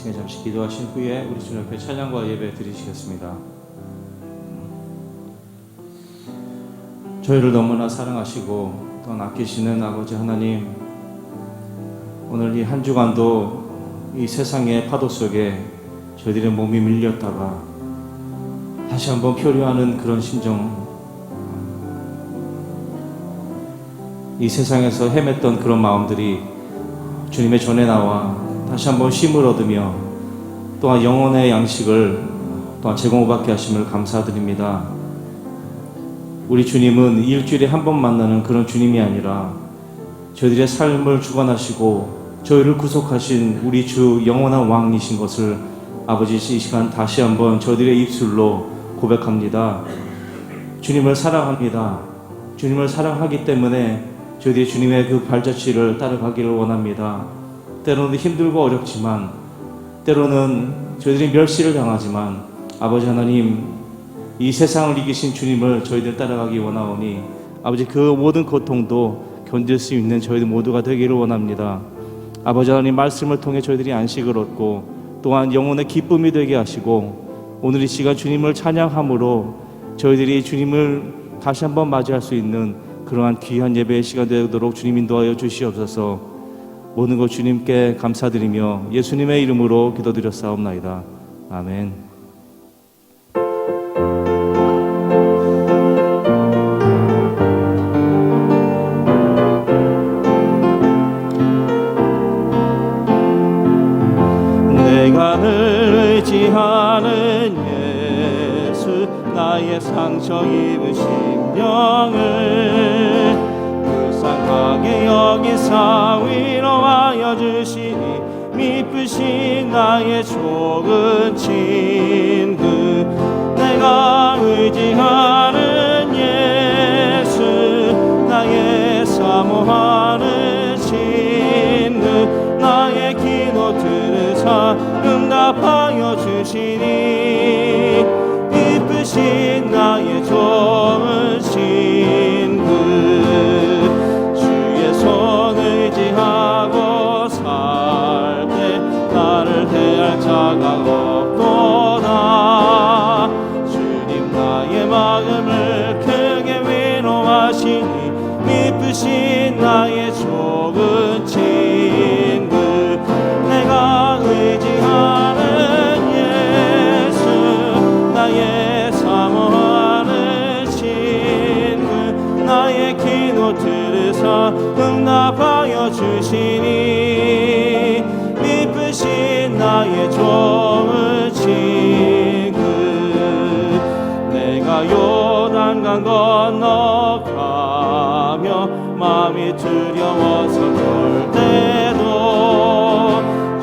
2층에 잠시 기도하신 후에 우리 주님 앞에 찬양과 예배 드리시겠습니다. 저희를 너무나 사랑하시고 또 아끼시는 아버지 하나님, 오늘 이 한 주간도 이 세상의 파도 속에 저희들의 몸이 밀렸다가 다시 한번 표류하는 그런 심정, 이 세상에서 헤맸던 그런 마음들이 주님의 전에 나와 다시 한번 쉼을 얻으며 또한 영혼의 양식을 또한 제공받게 하심을 감사드립니다. 우리 주님은 일주일에 한 번 만나는 그런 주님이 아니라 저희들의 삶을 주관하시고 저희를 구속하신 우리 주 영원한 왕이신 것을 아버지, 이 시간 다시 한번 저희들의 입술로 고백합니다. 주님을 사랑합니다. 주님을 사랑하기 때문에 저희들이 주님의 그 발자취를 따라가기를 원합니다. 때로는 힘들고 어렵지만, 때로는 저희들이 멸시를 당하지만 아버지 하나님, 이 세상을 이기신 주님을 저희들 따라가기 원하오니 아버지, 그 모든 고통도 견딜 수 있는 저희들 모두가 되기를 원합니다. 아버지 하나님, 말씀을 통해 저희들이 안식을 얻고 또한 영혼의 기쁨이 되게 하시고 오늘 이 시간 주님을 찬양함으로 저희들이 주님을 다시 한번 맞이할 수 있는 그러한 귀한 예배의 시간 되도록 주님 인도하여 주시옵소서. 모든 것 주님께 감사드리며 예수님의 이름으로 기도드렸사옵나이다. 아멘. 내가 늘 의지하는 예수, 나의 상처 입은 심령을 불쌍하게 여기사 위로하여 주시니 미쁘신 나의 좋은 친구. 내가 의지하는 예수, 나의 사모하는 친구. 나의 기도 들으사 응답하여 주시니 이쁘신 나의 좋은 친구. 주의 손 의지하고 살 때 나를 대할 자가 없도다. 주님 나의 마음을 크게 위로하시니 미쁘신 나의 좋은 친구. 내가 의지하는 예수, 나의 사모하는 친구. 나의 기도 들으사 응답하여 주시니 미쁘신 나의 좋은 친구. 내가 요단강 건너가며 마음이 두려워서 볼 때도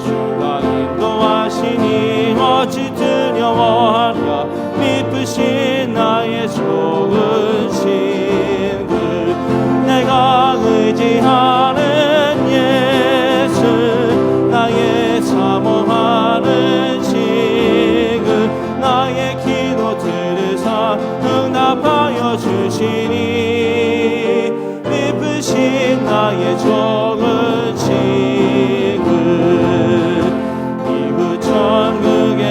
주가 인도하시니 어찌 두려워하랴. 미쁘신 나의 좋은 친구. 내가 의지하는 예수, 나의 사모하는 친구. 나의 기도 들으사 응답하여 주시니 미쁘신 나의 좋은 친구. 이후 천국에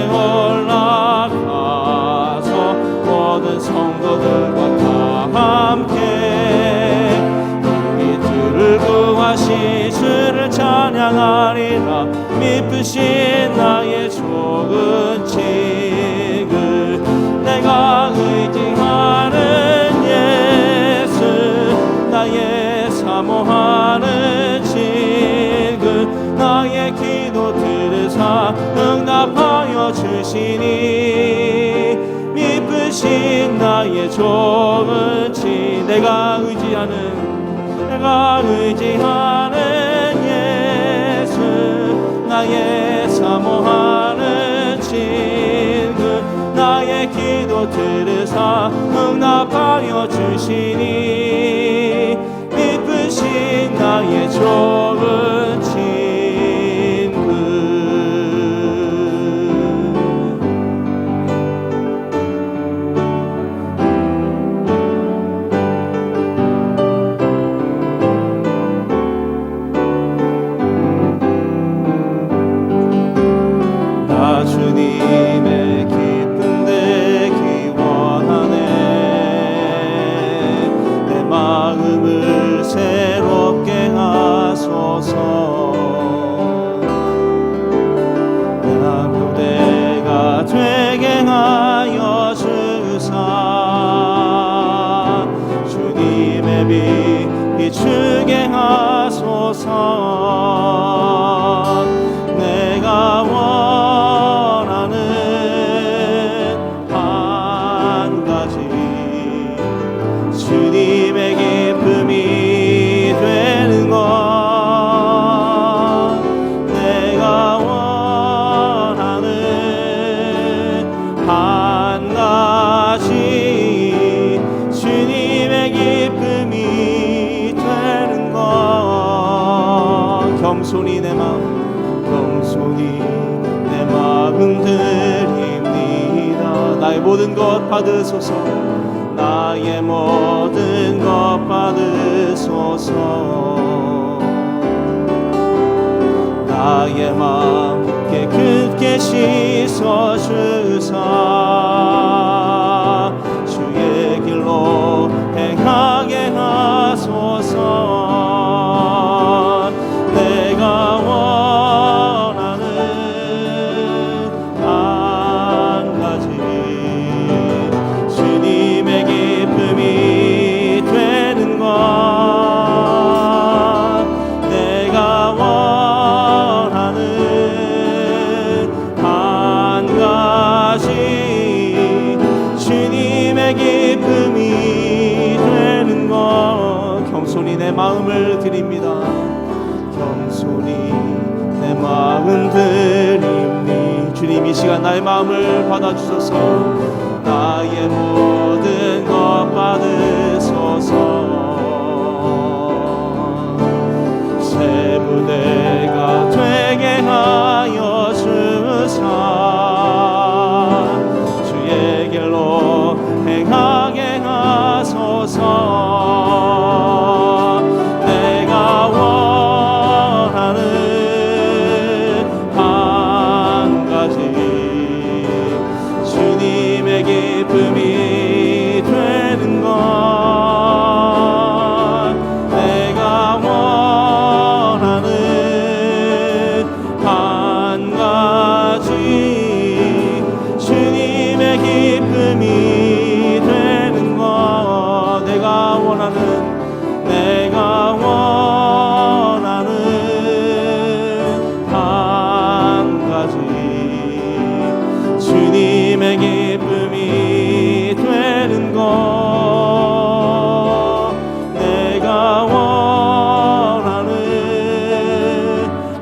올라가서 모든 성도들과 다 함께 우리 주를 구하신 주를 찬양하리라. 미쁘신 나의 좋은 친구. 내가 의지하는 예수, 나의 사모하는 친구. 나의 기도 들으사 응답하여 주시니 미쁘신 나의 좋은 친구. 내가 의지하는 예수, 나의 사모하는 친구. 나의 기도 들으사 응답하여 주시니 미쁘신 나의 좋은 친구. 나 그대가 되게 하여 주사 주님의 빛 비추게 하소서. 내가 원하는 한 가지 주님의 기쁨이 되는 것. 내가 원하는 한 가지 주님의 기쁨이 되는 것. 겸손히 내 마음 드립니다. 나의 모든 것 받으소서. 나의 모든 것 받으소서. 나의 마음 깨끗게 씻어주사 주의 길로 행하게 하소서. 내가 원하는 한 가지 주님의 기쁨이 되는 것. 내가 원하는 한 가지 주님의 기쁨이 되는 것. 겸손히 내 마음을 드립니다. 겸손히 내 마음 드립니. 주님 이 시간 나의 마음을 받아주소서. 나의 모든 것 받으소서. 새 부대가 되게 하여 주사 주의 길로 행하게 하소서. 내가 원하는 한 가지 주님의 기쁨이 되는 것. 내가 원하는 한 가지 주님의 기쁨이 되는 것. 내가 원하는 한 가지 주님의 기쁨이 되는 것. 내가 원하는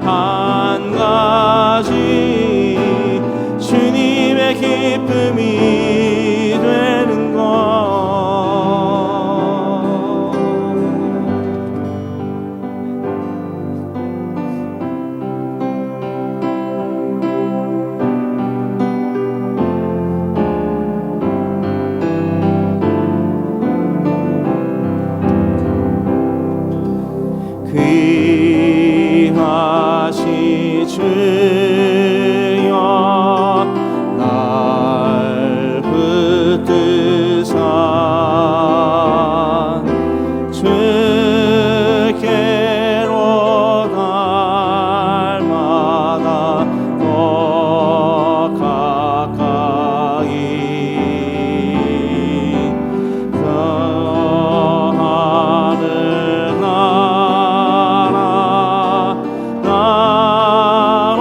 한 가지 주님의 기쁨이 되는 것. 귀하시 주여 날 붙드사 주께로 날마다 더 가까이 저 하늘 나라 나로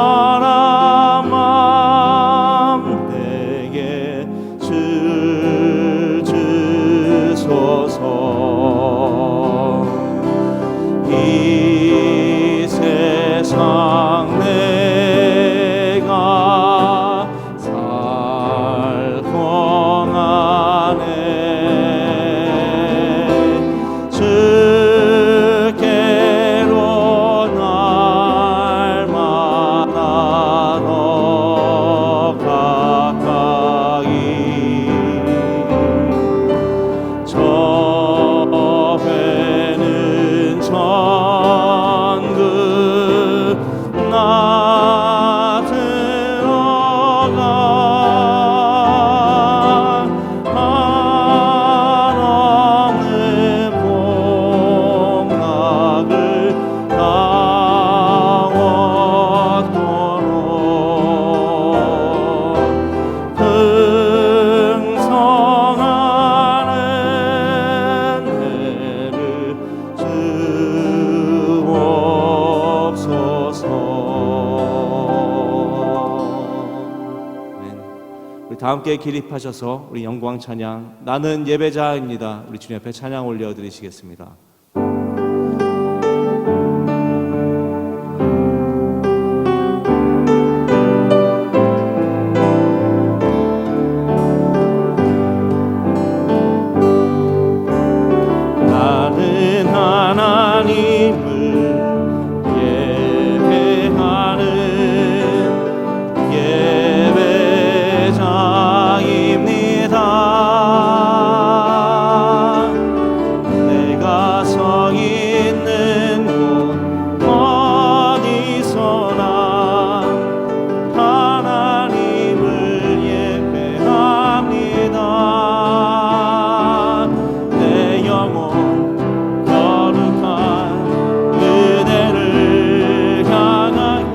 정결한 마음 내게 주소서. 이 세상 내가 살 동안에 주께로 날마다 더 가까이 저 배는 천국 나 들어가 한없는 복락을 다 얻도록 풍성하는 해를 주옵소서. 우리 다 함께 기립하셔서 우리 영광 찬양 나는 예배자입니다. 우리 주님 앞에 찬양 올려드리시겠습니다. 나는 하나님을 예배하는 예배자입니다. 내가 서 있는 곳 어디서나 하나님을 예배합니다. 내 영혼 거룩한 그대를 향하여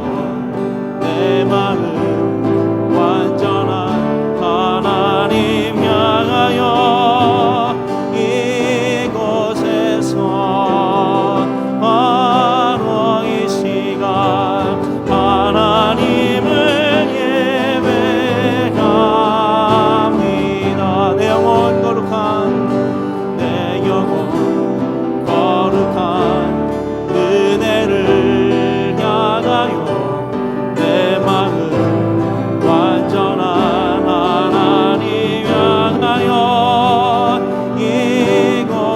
내 마음 완전한 하나님 향하여 이곳에서 바로 이 시간 하나님을 예배합니다. 내 영혼 거룩한 내 영혼 거룩한 그대를 향하여 내 마음 완전한 하나님 향하여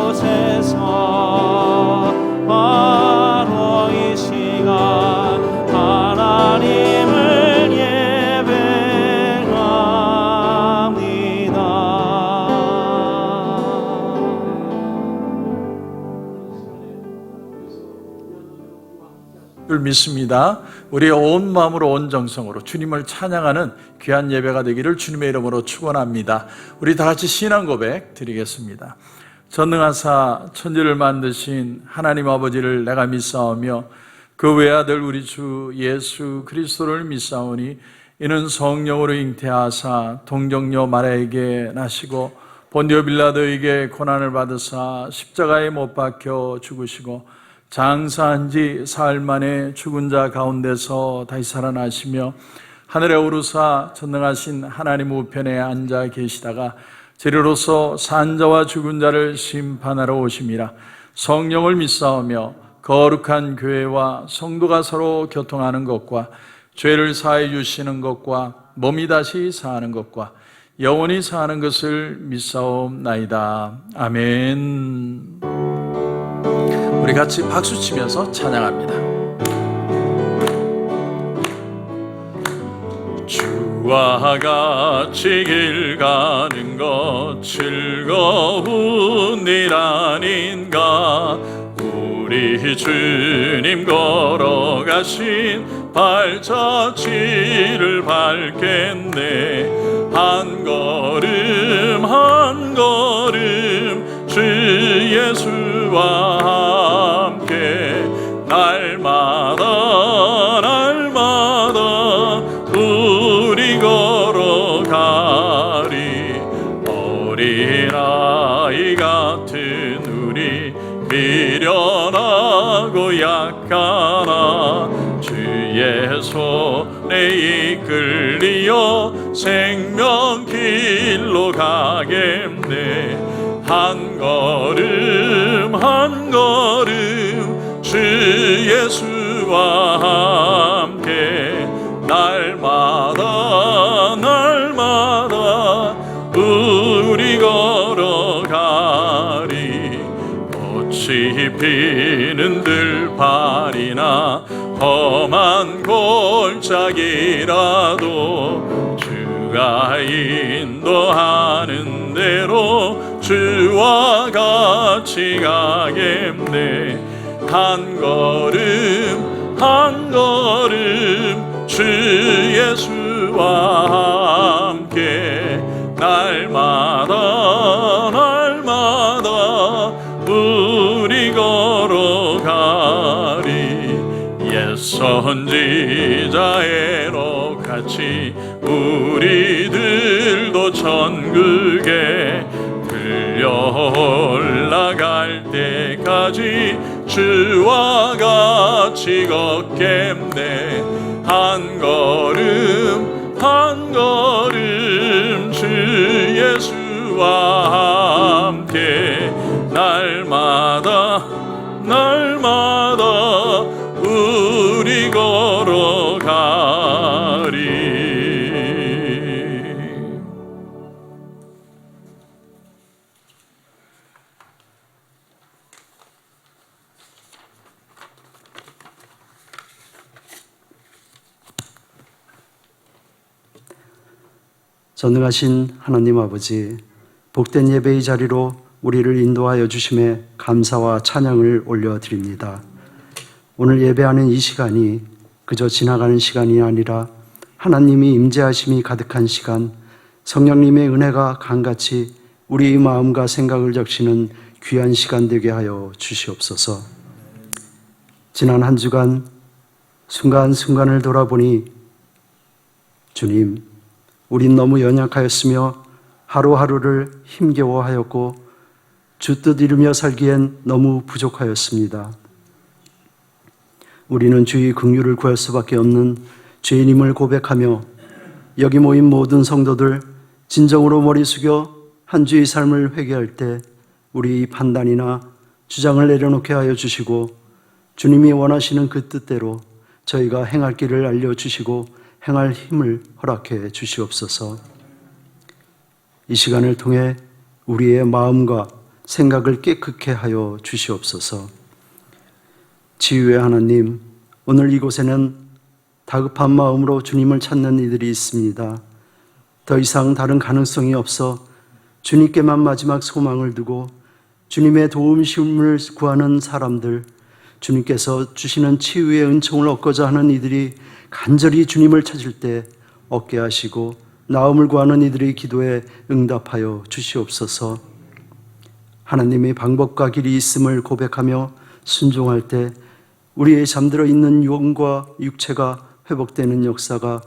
이곳에서 바로 이 시간 하나님을 예배합니다. 줄 믿습니다. 우리의 온 마음으로 온 정성으로 주님을 찬양하는 귀한 예배가 되기를 주님의 이름으로 축원합니다. 우리 다 같이 신앙 고백 드리겠습니다. 전능하사 천지를 만드신 하나님 아버지를 내가 믿사오며 그 외아들 우리 주 예수 그리스도를 믿사오니 이는 성령으로 잉태하사 동정녀 마리아에게 나시고 본디오 빌라도에게 고난을 받으사 십자가에 못 박혀 죽으시고 장사한 지 사흘 만에 죽은 자 가운데서 다시 살아나시며 하늘에 오르사 전능하신 하나님 우편에 앉아 계시다가 재료로서 산자와 죽은 자를 심판하러 오심이라. 성령을 믿사오며 거룩한 교회와 성도가 서로 교통하는 것과 죄를 사해 주시는 것과 몸이 다시 사는 것과 영원히 사는 것을 믿사옵나이다. 아멘. 우리 같이 박수 치면서 찬양합니다. 주와 같이 길 가는 것 즐거운 일 아닌가. 우리 주님 걸어가신 발자취를 밟겠네. 한 걸음 한 걸음 주 예수와 함께 날마다 날마다 우리 걸어가리. 어린아이 같은 우리 미련하고 약하나 주의 손에 이끌리어 생명길로 가겠네. 한 걸음 한 걸음 주 예수와 함께 날마다 날마다 우리 걸어가리. 꽃이 피는 들판이나 험한 골짜기라도 주가 인도하는 대로 주와 같이 가겠네. 한 걸음 한 걸음 주 예수와 함께 날마다 날마다 우리 걸어가리. 옛 선지자 에녹같이 우리들도 천국에 들려 올라갈 때까지 주와 같이 걷겠네. 한 걸음 한 걸음 주 예수와 함께 날마다 날마다 우리 걸어가리. 전능하신 하나님 아버지, 복된 예배의 자리로 우리를 인도하여 주심에 감사와 찬양을 올려드립니다. 오늘 예배하는 이 시간이 그저 지나가는 시간이 아니라 하나님이 임재하심이 가득한 시간, 성령님의 은혜가 강같이 우리의 마음과 생각을 적시는 귀한 시간 되게 하여 주시옵소서. 지난 한 주간 순간순간을 돌아보니 주님, 우린 너무 연약하였으며 하루하루를 힘겨워하였고 주 뜻 이루며 살기엔 너무 부족하였습니다. 우리는 주의 긍휼을 구할 수밖에 없는 죄인임을 고백하며 여기 모인 모든 성도들 진정으로 머리 숙여 한 주의 삶을 회개할 때 우리 판단이나 주장을 내려놓게 하여 주시고 주님이 원하시는 그 뜻대로 저희가 행할 길을 알려주시고 행할 힘을 허락해 주시옵소서. 이 시간을 통해 우리의 마음과 생각을 깨끗게 하여 주시옵소서. 치유의 하나님, 오늘 이곳에는 다급한 마음으로 주님을 찾는 이들이 있습니다. 더 이상 다른 가능성이 없어 주님께만 마지막 소망을 두고 주님의 도움심을 구하는 사람들, 주님께서 주시는 치유의 은총을 얻고자 하는 이들이 간절히 주님을 찾을 때 얻게 하시고 나음을 구하는 이들의 기도에 응답하여 주시옵소서. 하나님의 방법과 길이 있음을 고백하며 순종할 때 우리의 잠들어 있는 영과 육체가 회복되는 역사가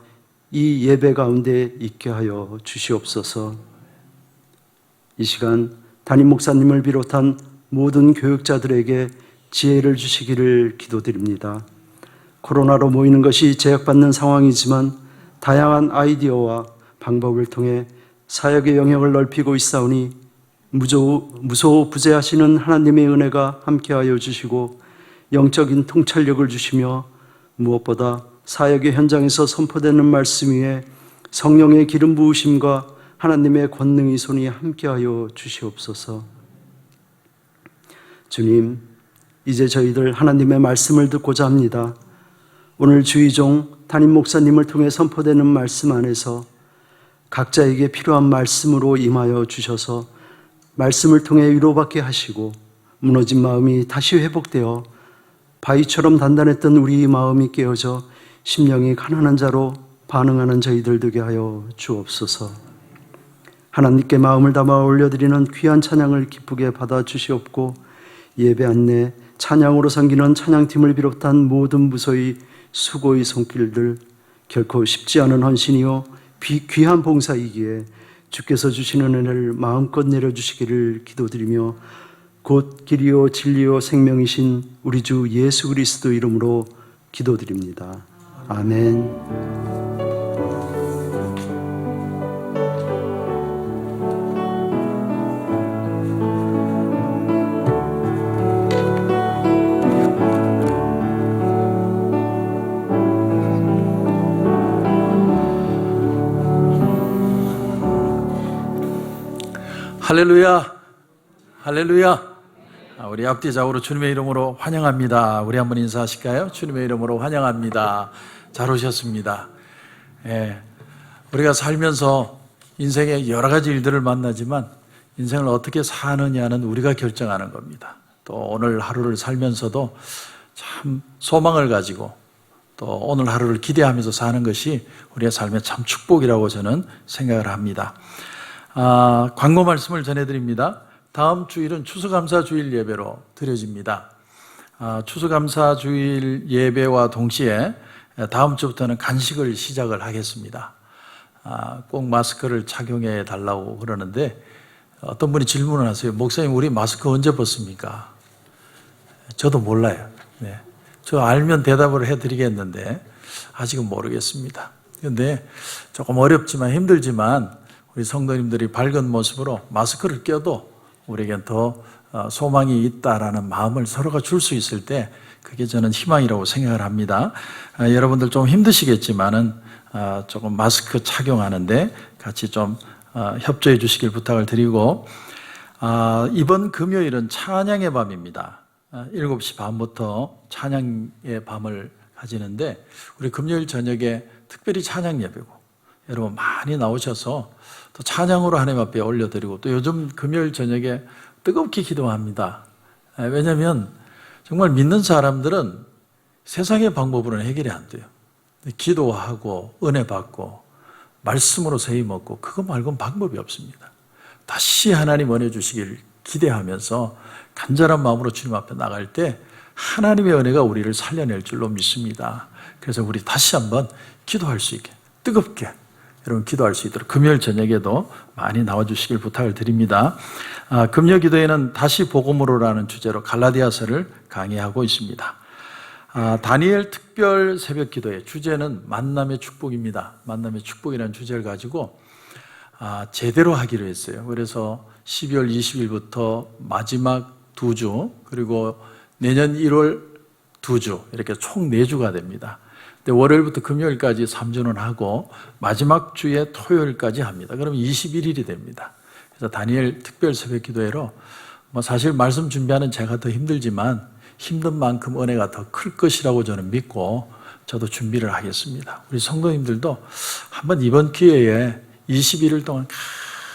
이 예배 가운데 있게 하여 주시옵소서. 이 시간 담임 목사님을 비롯한 모든 교육자들에게 지혜를 주시기를 기도드립니다. 코로나로 모이는 것이 제약받는 상황이지만 다양한 아이디어와 방법을 통해 사역의 영역을 넓히고 있사오니 무소부재하시는 하나님의 은혜가 함께하여 주시고 영적인 통찰력을 주시며 무엇보다 사역의 현장에서 선포되는 말씀 위에 성령의 기름 부으심과 하나님의 권능의 손이 함께하여 주시옵소서. 주님, 이제 저희들 하나님의 말씀을 듣고자 합니다. 오늘 주의종 담임 목사님을 통해 선포되는 말씀 안에서 각자에게 필요한 말씀으로 임하여 주셔서 말씀을 통해 위로받게 하시고 무너진 마음이 다시 회복되어 바위처럼 단단했던 우리 마음이 깨어져 심령이 가난한 자로 반응하는 저희들 되게 하여 주옵소서. 하나님께 마음을 담아 올려드리는 귀한 찬양을 기쁘게 받아주시옵고 예배 안내 찬양으로 섬기는 찬양팀을 비롯한 모든 무소의 수고의 손길들 결코 쉽지 않은 헌신이요 귀한 봉사이기에 주께서 주시는 은혜를 마음껏 내려주시기를 기도드리며 곧 길이요 진리요 생명이신 우리 주 예수 그리스도 이름으로 기도드립니다. 아멘. 할렐루야, 할렐루야. 우리 앞뒤 좌우로 주님의 이름으로 환영합니다. 우리 한번 인사하실까요? 주님의 이름으로 환영합니다. 잘 오셨습니다. 예, 우리가 살면서 인생의 여러 가지 일들을 만나지만 인생을 어떻게 사느냐는 우리가 결정하는 겁니다. 또 오늘 하루를 살면서도 참 소망을 가지고 또 오늘 하루를 기대하면서 사는 것이 우리의 삶의 참 축복이라고 저는 생각을 합니다. 광고 말씀을 전해드립니다. 다음 주일은 추수감사주일 예배로 드려집니다. 추수감사주일 예배와 동시에 다음 주부터는 간식을 시작을 하겠습니다. 꼭 마스크를 착용해 달라고 그러는데 어떤 분이 질문을 하세요. 목사님, 우리 마스크 언제 벗습니까? 저도 몰라요. 네. 저 알면 대답을 해드리겠는데 아직은 모르겠습니다. 그런데 조금 어렵지만 힘들지만 우리 성도님들이 밝은 모습으로 마스크를 껴도 우리에겐 더 소망이 있다라는 마음을 서로가 줄 수 있을 때 그게 저는 희망이라고 생각을 합니다. 여러분들 좀 힘드시겠지만은 조금 마스크 착용하는데 같이 좀 협조해 주시길 부탁을 드리고, 이번 금요일은 찬양의 밤입니다. 7시 반부터 찬양의 밤을 가지는데 우리 금요일 저녁에 특별히 찬양 예배고 여러분 많이 나오셔서 또 찬양으로 하나님 앞에 올려드리고, 또 요즘 금요일 저녁에 뜨겁게 기도합니다. 왜냐하면 정말 믿는 사람들은 세상의 방법으로는 해결이 안 돼요. 기도하고 은혜 받고 말씀으로 세임 먹고 그거 말고는 방법이 없습니다. 다시 하나님 은혜 주시길 기대하면서 간절한 마음으로 주님 앞에 나갈 때 하나님의 은혜가 우리를 살려낼 줄로 믿습니다. 그래서 우리 다시 한번 기도할 수 있게 뜨겁게 여러분 기도할 수 있도록 금요일 저녁에도 많이 나와주시길 부탁을 드립니다. 금요 기도에는 다시 복음으로라는 주제로 갈라디아서를 강의하고 있습니다. 다니엘 특별 새벽 기도의 주제는 만남의 축복입니다. 만남의 축복이라는 주제를 가지고 제대로 하기로 했어요. 그래서 12월 20일부터 마지막 2주, 그리고 내년 1월 2주, 이렇게 총 4주가 됩니다. 월요일부터 금요일까지 3주는 하고 마지막 주에 토요일까지 합니다. 그럼 21일이 됩니다. 그래서 다니엘 특별 새벽 기도회로 사실 말씀 준비하는 제가 더 힘들지만 힘든 만큼 은혜가 더 클 것이라고 저는 믿고 저도 준비를 하겠습니다. 우리 성도님들도 한번 이번 기회에 21일 동안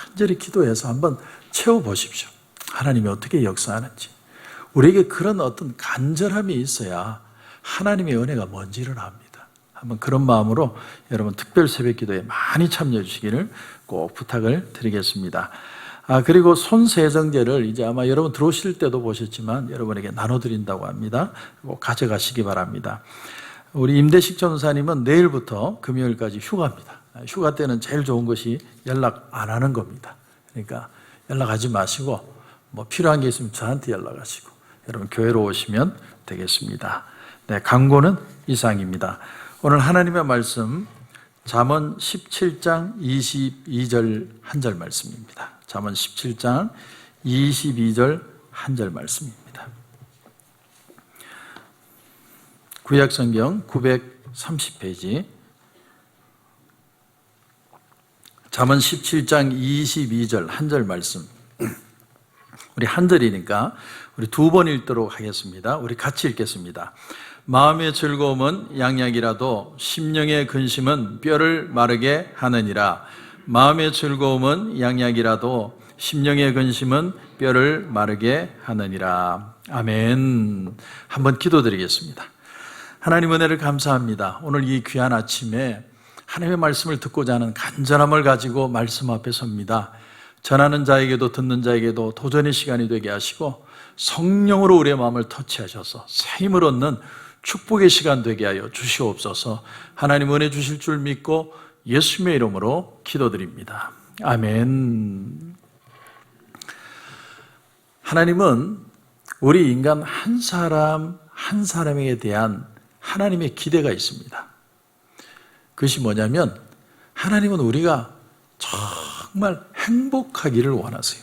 간절히 기도해서 한번 채워보십시오. 하나님이 어떻게 역사하는지. 우리에게 그런 어떤 간절함이 있어야 하나님의 은혜가 뭔지를 압니다. 한번 그런 마음으로 여러분 특별 새벽 기도에 많이 참여해 주시기를 꼭 부탁을 드리겠습니다. 그리고 손세정제를 이제 아마 여러분 들어오실 때도 보셨지만 여러분에게 나눠드린다고 합니다. 꼭 가져가시기 바랍니다. 우리 임대식 전사님은 내일부터 금요일까지 휴가입니다. 휴가 때는 제일 좋은 것이 연락 안 하는 겁니다. 그러니까 연락하지 마시고 필요한 게 있으면 저한테 연락하시고 여러분 교회로 오시면 되겠습니다. 네, 광고는 이상입니다. 오늘 하나님의 말씀 잠언 17장 22절 한 절 말씀입니다. 잠언 17장 22절 한 절 말씀입니다. 구약성경 930페이지 잠언 17장 22절 한 절 말씀. 우리 한 절이니까 우리 2번 읽도록 하겠습니다. 우리 같이 읽겠습니다. 마음의 즐거움은 양약이라도 심령의 근심은 뼈를 마르게 하느니라. 마음의 즐거움은 양약이라도 심령의 근심은 뼈를 마르게 하느니라. 아멘. 한번 기도드리겠습니다. 하나님 은혜를 감사합니다. 오늘 이 귀한 아침에 하나님의 말씀을 듣고자 하는 간절함을 가지고 말씀 앞에 섭니다. 전하는 자에게도 듣는 자에게도 도전의 시간이 되게 하시고 성령으로 우리의 마음을 터치하셔서 새 힘을 얻는 축복의 시간 되게 하여 주시옵소서. 하나님 은혜 주실 줄 믿고 예수님의 이름으로 기도드립니다. 아멘. 하나님은 우리 인간 한 사람 한 사람에 대한 하나님의 기대가 있습니다. 그것이 뭐냐면 하나님은 우리가 정말 행복하기를 원하세요.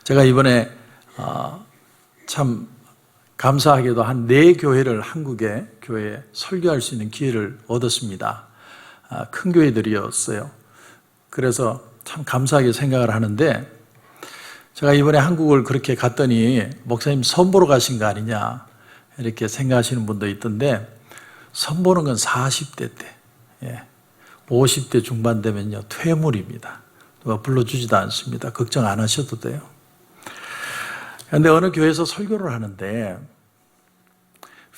제가 이번에 참 감사하게도 한 4교회를 한국의 교회에 설교할 수 있는 기회를 얻었습니다. 큰 교회들이었어요. 그래서 참 감사하게 생각을 하는데 제가 이번에 한국을 그렇게 갔더니 목사님 선보러 가신 거 아니냐 이렇게 생각하시는 분도 있던데 선보는 건 40대 때 50대 중반 되면요 퇴물입니다. 누가 불러주지도 않습니다. 걱정 안 하셔도 돼요. 그런데 어느 교회에서 설교를 하는데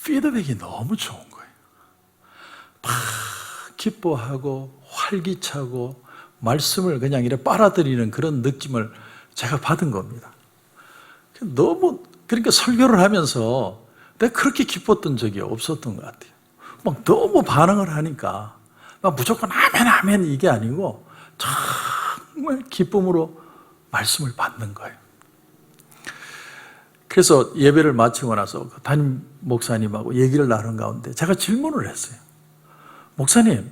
피드백이 너무 좋은 거예요. 막 기뻐하고 활기차고 말씀을 그냥 이렇게 빨아들이는 그런 느낌을 제가 받은 겁니다. 너무 그러니까 설교를 하면서 내가 그렇게 기뻤던 적이 없었던 것 같아요. 막 너무 반응을 하니까 막 무조건 아멘 아멘 이게 아니고 정말 기쁨으로 말씀을 받는 거예요. 그래서 예배를 마치고 나서 담임 목사님하고 얘기를 나눈 가운데 제가 질문을 했어요. 목사님,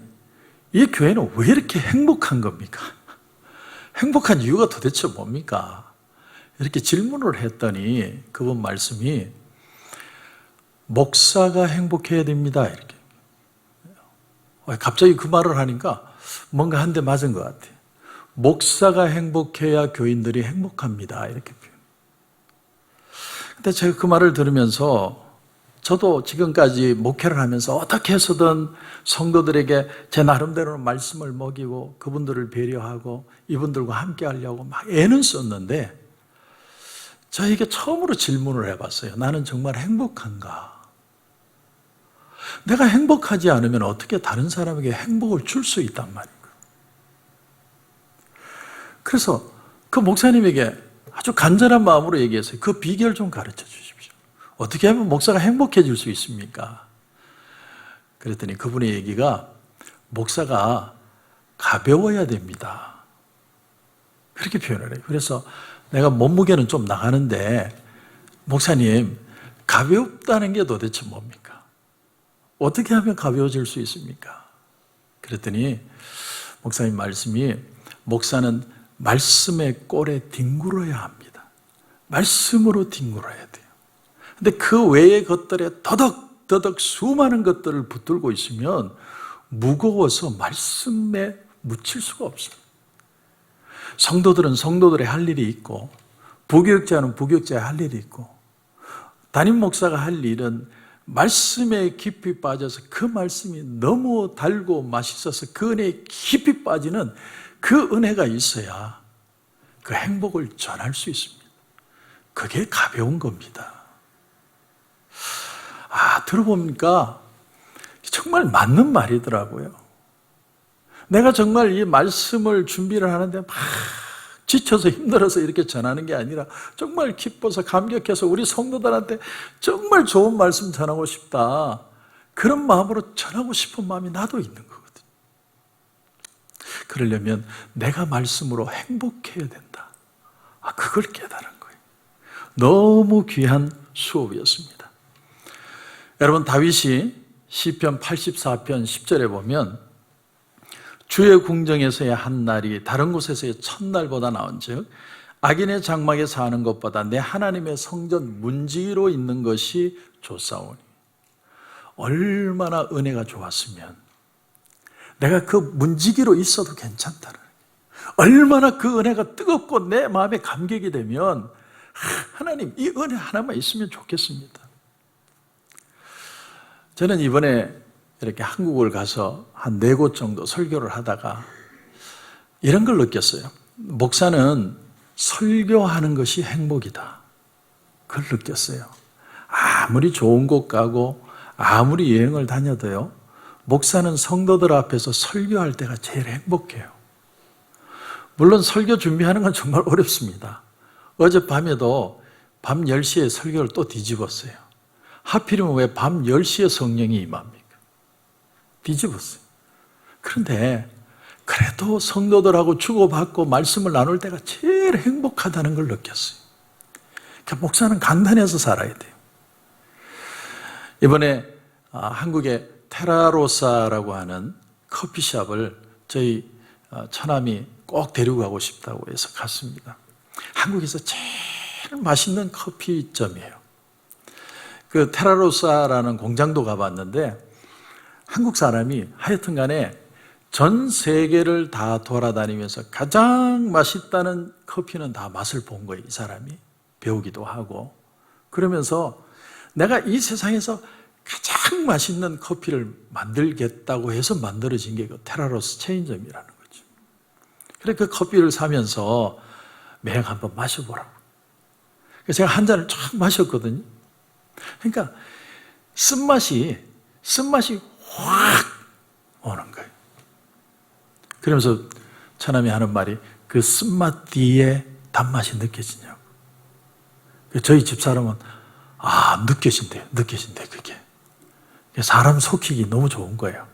이 교회는 왜 이렇게 행복한 겁니까? 행복한 이유가 도대체 뭡니까? 이렇게 질문을 했더니 그분 말씀이 목사가 행복해야 됩니다. 이렇게. 갑자기 그 말을 하니까 뭔가 한 대 맞은 것 같아요. 목사가 행복해야 교인들이 행복합니다. 이렇게 표현. 근데 제가 그 말을 들으면서 저도 지금까지 목회를 하면서 어떻게 해서든 성도들에게 제 나름대로는 말씀을 먹이고 그분들을 배려하고 이분들과 함께 하려고 막 애는 썼는데 저에게 처음으로 질문을 해봤어요. 나는 정말 행복한가? 내가 행복하지 않으면 어떻게 다른 사람에게 행복을 줄 수 있단 말인가? 그래서 그 목사님에게 아주 간절한 마음으로 얘기했어요. 그 비결 좀 가르쳐 주십시오. 어떻게 하면 목사가 행복해질 수 있습니까? 그랬더니 그분의 얘기가 목사가 가벼워야 됩니다. 그렇게 표현을 해요. 그래서 내가 몸무게는 좀 나가는데 목사님 가볍다는 게 도대체 뭡니까? 어떻게 하면 가벼워질 수 있습니까? 그랬더니 목사님 말씀이 목사는 말씀의 꼴에 뒹굴어야 합니다. 말씀으로 뒹굴어야 돼요. 근데 그 외의 것들에 더덕더덕 수많은 것들을 붙들고 있으면 무거워서 말씀에 묻힐 수가 없어요. 성도들은 성도들의 할 일이 있고 부교육자는 부교육자의 할 일이 있고 담임 목사가 할 일은 말씀에 깊이 빠져서 그 말씀이 너무 달고 맛있어서 그 은혜에 깊이 빠지는 그 은혜가 있어야 그 행복을 전할 수 있습니다. 그게 가벼운 겁니다. 들어보니까 정말 맞는 말이더라고요. 내가 정말 이 말씀을 준비를 하는데 막 지쳐서 힘들어서 이렇게 전하는 게 아니라 정말 기뻐서 감격해서 우리 성도들한테 정말 좋은 말씀 전하고 싶다. 그런 마음으로 전하고 싶은 마음이 나도 있는 거거든요. 그러려면 내가 말씀으로 행복해야 된다. 그걸 깨달은 거예요. 너무 귀한 수업이었습니다. 여러분 다윗이 시편 84편 10절에 보면 주의 궁정에서의 한 날이 다른 곳에서의 첫날보다 나은즉 악인의 장막에 사는 것보다 내 하나님의 성전 문지기로 있는 것이 좋사오니. 얼마나 은혜가 좋았으면 내가 그 문지기로 있어도 괜찮다는 거예요. 얼마나 그 은혜가 뜨겁고 내 마음에 감격이 되면 하나님 이 은혜 하나만 있으면 좋겠습니다. 저는 이번에 이렇게 한국을 가서 한 4곳 정도 설교를 하다가 이런 걸 느꼈어요. 목사는 설교하는 것이 행복이다. 그걸 느꼈어요. 아무리 좋은 곳 가고 아무리 여행을 다녀도요, 목사는 성도들 앞에서 설교할 때가 제일 행복해요. 물론 설교 준비하는 건 정말 어렵습니다. 어젯밤에도 밤 10시에 설교를 또 뒤집었어요. 하필이면 왜 밤 10시에 성령이 임합니까? 뒤집었어요. 그런데 그래도 성도들하고 주고받고 말씀을 나눌 때가 제일 행복하다는 걸 느꼈어요. 그러니까 목사는 간단해서 살아야 돼요. 이번에 한국의 테라로사라고 하는 커피숍을 저희 처남이 꼭 데리고 가고 싶다고 해서 갔습니다. 한국에서 제일 맛있는 커피점이에요. 그 테라로사라는 공장도 가봤는데 한국 사람이 하여튼 간에 전 세계를 다 돌아다니면서 가장 맛있다는 커피는 다 맛을 본 거예요. 이 사람이 배우기도 하고 그러면서 내가 이 세상에서 가장 맛있는 커피를 만들겠다고 해서 만들어진 게 그 테라로스 체인점이라는 거죠. 그래서 그 커피를 사면서 매일 한번 마셔보라고. 그래서 제가 한 잔을 쫙 마셨거든요. 그러니까 쓴맛이 확 오는 거예요. 그러면서 처남이 하는 말이 그 쓴맛 뒤에 단맛이 느껴지냐고. 저희 집사람은 느껴진대요. 그게. 사람 속이기 너무 좋은 거예요.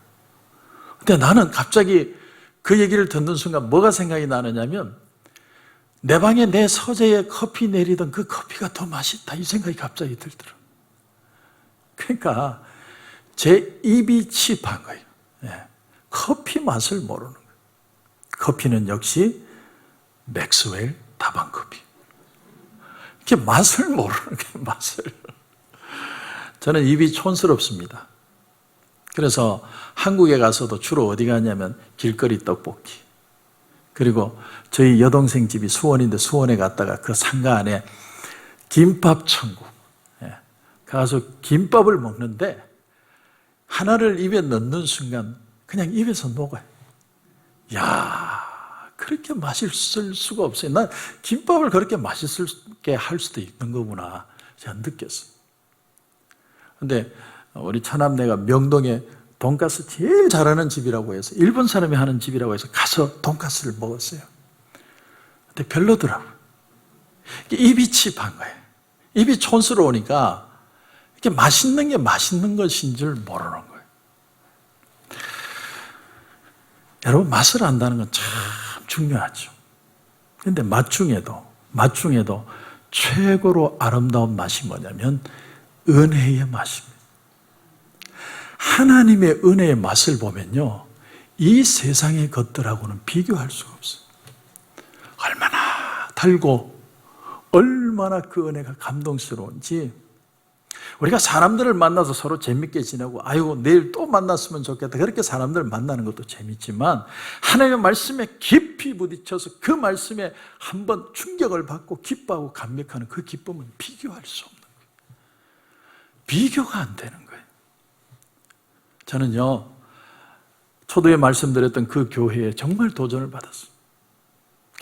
근데 나는 갑자기 그 얘기를 듣는 순간 뭐가 생각이 나느냐면 내 방에 내 서재에 커피 내리던 그 커피가 더 맛있다 이 생각이 갑자기 들더라고요. 그러니까 제 입이 취입한 거예요. 커피 맛을 모르는 거예요. 커피는 역시 맥스웰 다방 커피. 이렇게 맛을 모르는 거예요, 맛을. 저는 입이 촌스럽습니다. 그래서 한국에 가서도 주로 어디 가냐면 길거리 떡볶이. 그리고 저희 여동생 집이 수원인데 수원에 갔다가 그 상가 안에 김밥 천국. 가서 김밥을 먹는데 하나를 입에 넣는 순간 그냥 입에서 녹아요. 야, 그렇게 맛있을 수가 없어요. 난 김밥을 그렇게 맛있게 할 수도 있는 거구나. 제가 느꼈어요. 근데 우리 처남네가 명동에 돈가스 제일 잘하는 집이라고 해서 일본 사람이 하는 집이라고 해서 가서 돈가스를 먹었어요. 근데 별로더라고요. 입이 칩한 거예요. 입이 촌스러우니까 이렇게 맛있는 게 맛있는 것인 줄 모르는 거예요. 여러분 맛을 안다는 건 참 중요하죠. 그런데 맛 중에도 최고로 아름다운 맛이 뭐냐면 은혜의 맛입니다. 하나님의 은혜의 맛을 보면요, 이 세상의 것들하고는 비교할 수가 없어요. 얼마나 달고 얼마나 그 은혜가 감동스러운지. 우리가 사람들을 만나서 서로 재밌게 지내고 내일 또 만났으면 좋겠다 그렇게 사람들을 만나는 것도 재밌지만 하나님의 말씀에 깊이 부딪혀서 그 말씀에 한번 충격을 받고 기뻐하고 감격하는 그 기쁨은 비교할 수 없는 거예요. 비교가 안 되는 거예요. 저는요, 초도에 말씀드렸던 그 교회에 정말 도전을 받았어요.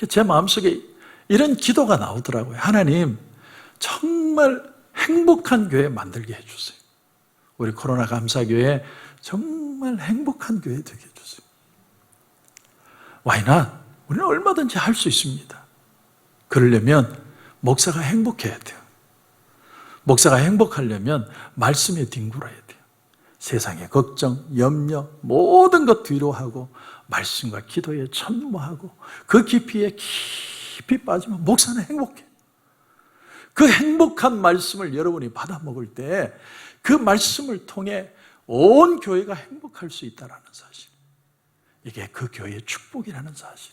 제 마음속에 이런 기도가 나오더라고요. 하나님, 정말 행복한 교회 만들게 해주세요. 우리 코로나 감사교회 정말 행복한 교회 되게 해주세요. Why not? 우리는 얼마든지 할 수 있습니다. 그러려면 목사가 행복해야 돼요. 목사가 행복하려면 말씀에 뒹굴어야 돼요. 세상의 걱정, 염려 모든 것 뒤로 하고 말씀과 기도에 천무하고 그 깊이에 깊이 빠지면 목사는 행복해. 그 행복한 말씀을 여러분이 받아 먹을 때 그 말씀을 통해 온 교회가 행복할 수 있다는 사실. 이게 그 교회의 축복이라는 사실.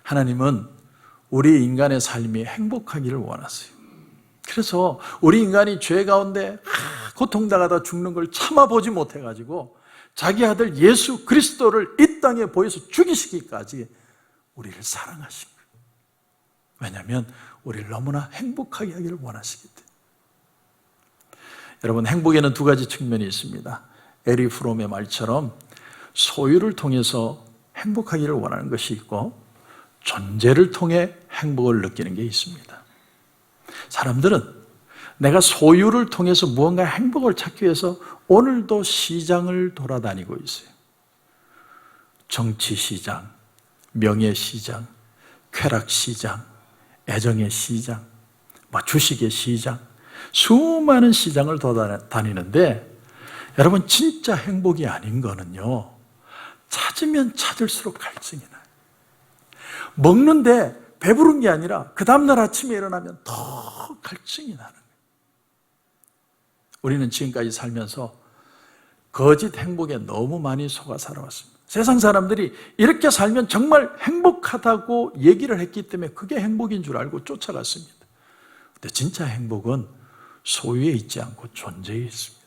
하나님은 우리 인간의 삶이 행복하기를 원하세요. 그래서 우리 인간이 죄 가운데 고통당하다 죽는 걸 참아보지 못해가지고 자기 아들 예수 그리스도를 이 땅에 보여서 죽이시기까지 우리를 사랑하신 거예요. 왜냐하면 우리를 너무나 행복하게 하기를 원하시기 때문에. 여러분, 행복에는 두 가지 측면이 있습니다. 에리 프롬의 말처럼 소유를 통해서 행복하기를 원하는 것이 있고 존재를 통해 행복을 느끼는 게 있습니다. 사람들은 내가 소유를 통해서 무언가 행복을 찾기 위해서 오늘도 시장을 돌아다니고 있어요. 정치시장, 명예시장, 쾌락시장, 애정의 시장, 주식의 시장, 수많은 시장을 돌아다니는데 여러분, 진짜 행복이 아닌 거는요, 찾으면 찾을수록 갈증이 나요. 먹는데 배부른 게 아니라 그 다음날 아침에 일어나면 더 갈증이 나는 거예요. 우리는 지금까지 살면서 거짓 행복에 너무 많이 속아 살아왔습니다. 세상 사람들이 이렇게 살면 정말 행복하다고 얘기를 했기 때문에 그게 행복인 줄 알고 쫓아갔습니다. 근데 진짜 행복은 소유에 있지 않고 존재에 있습니다.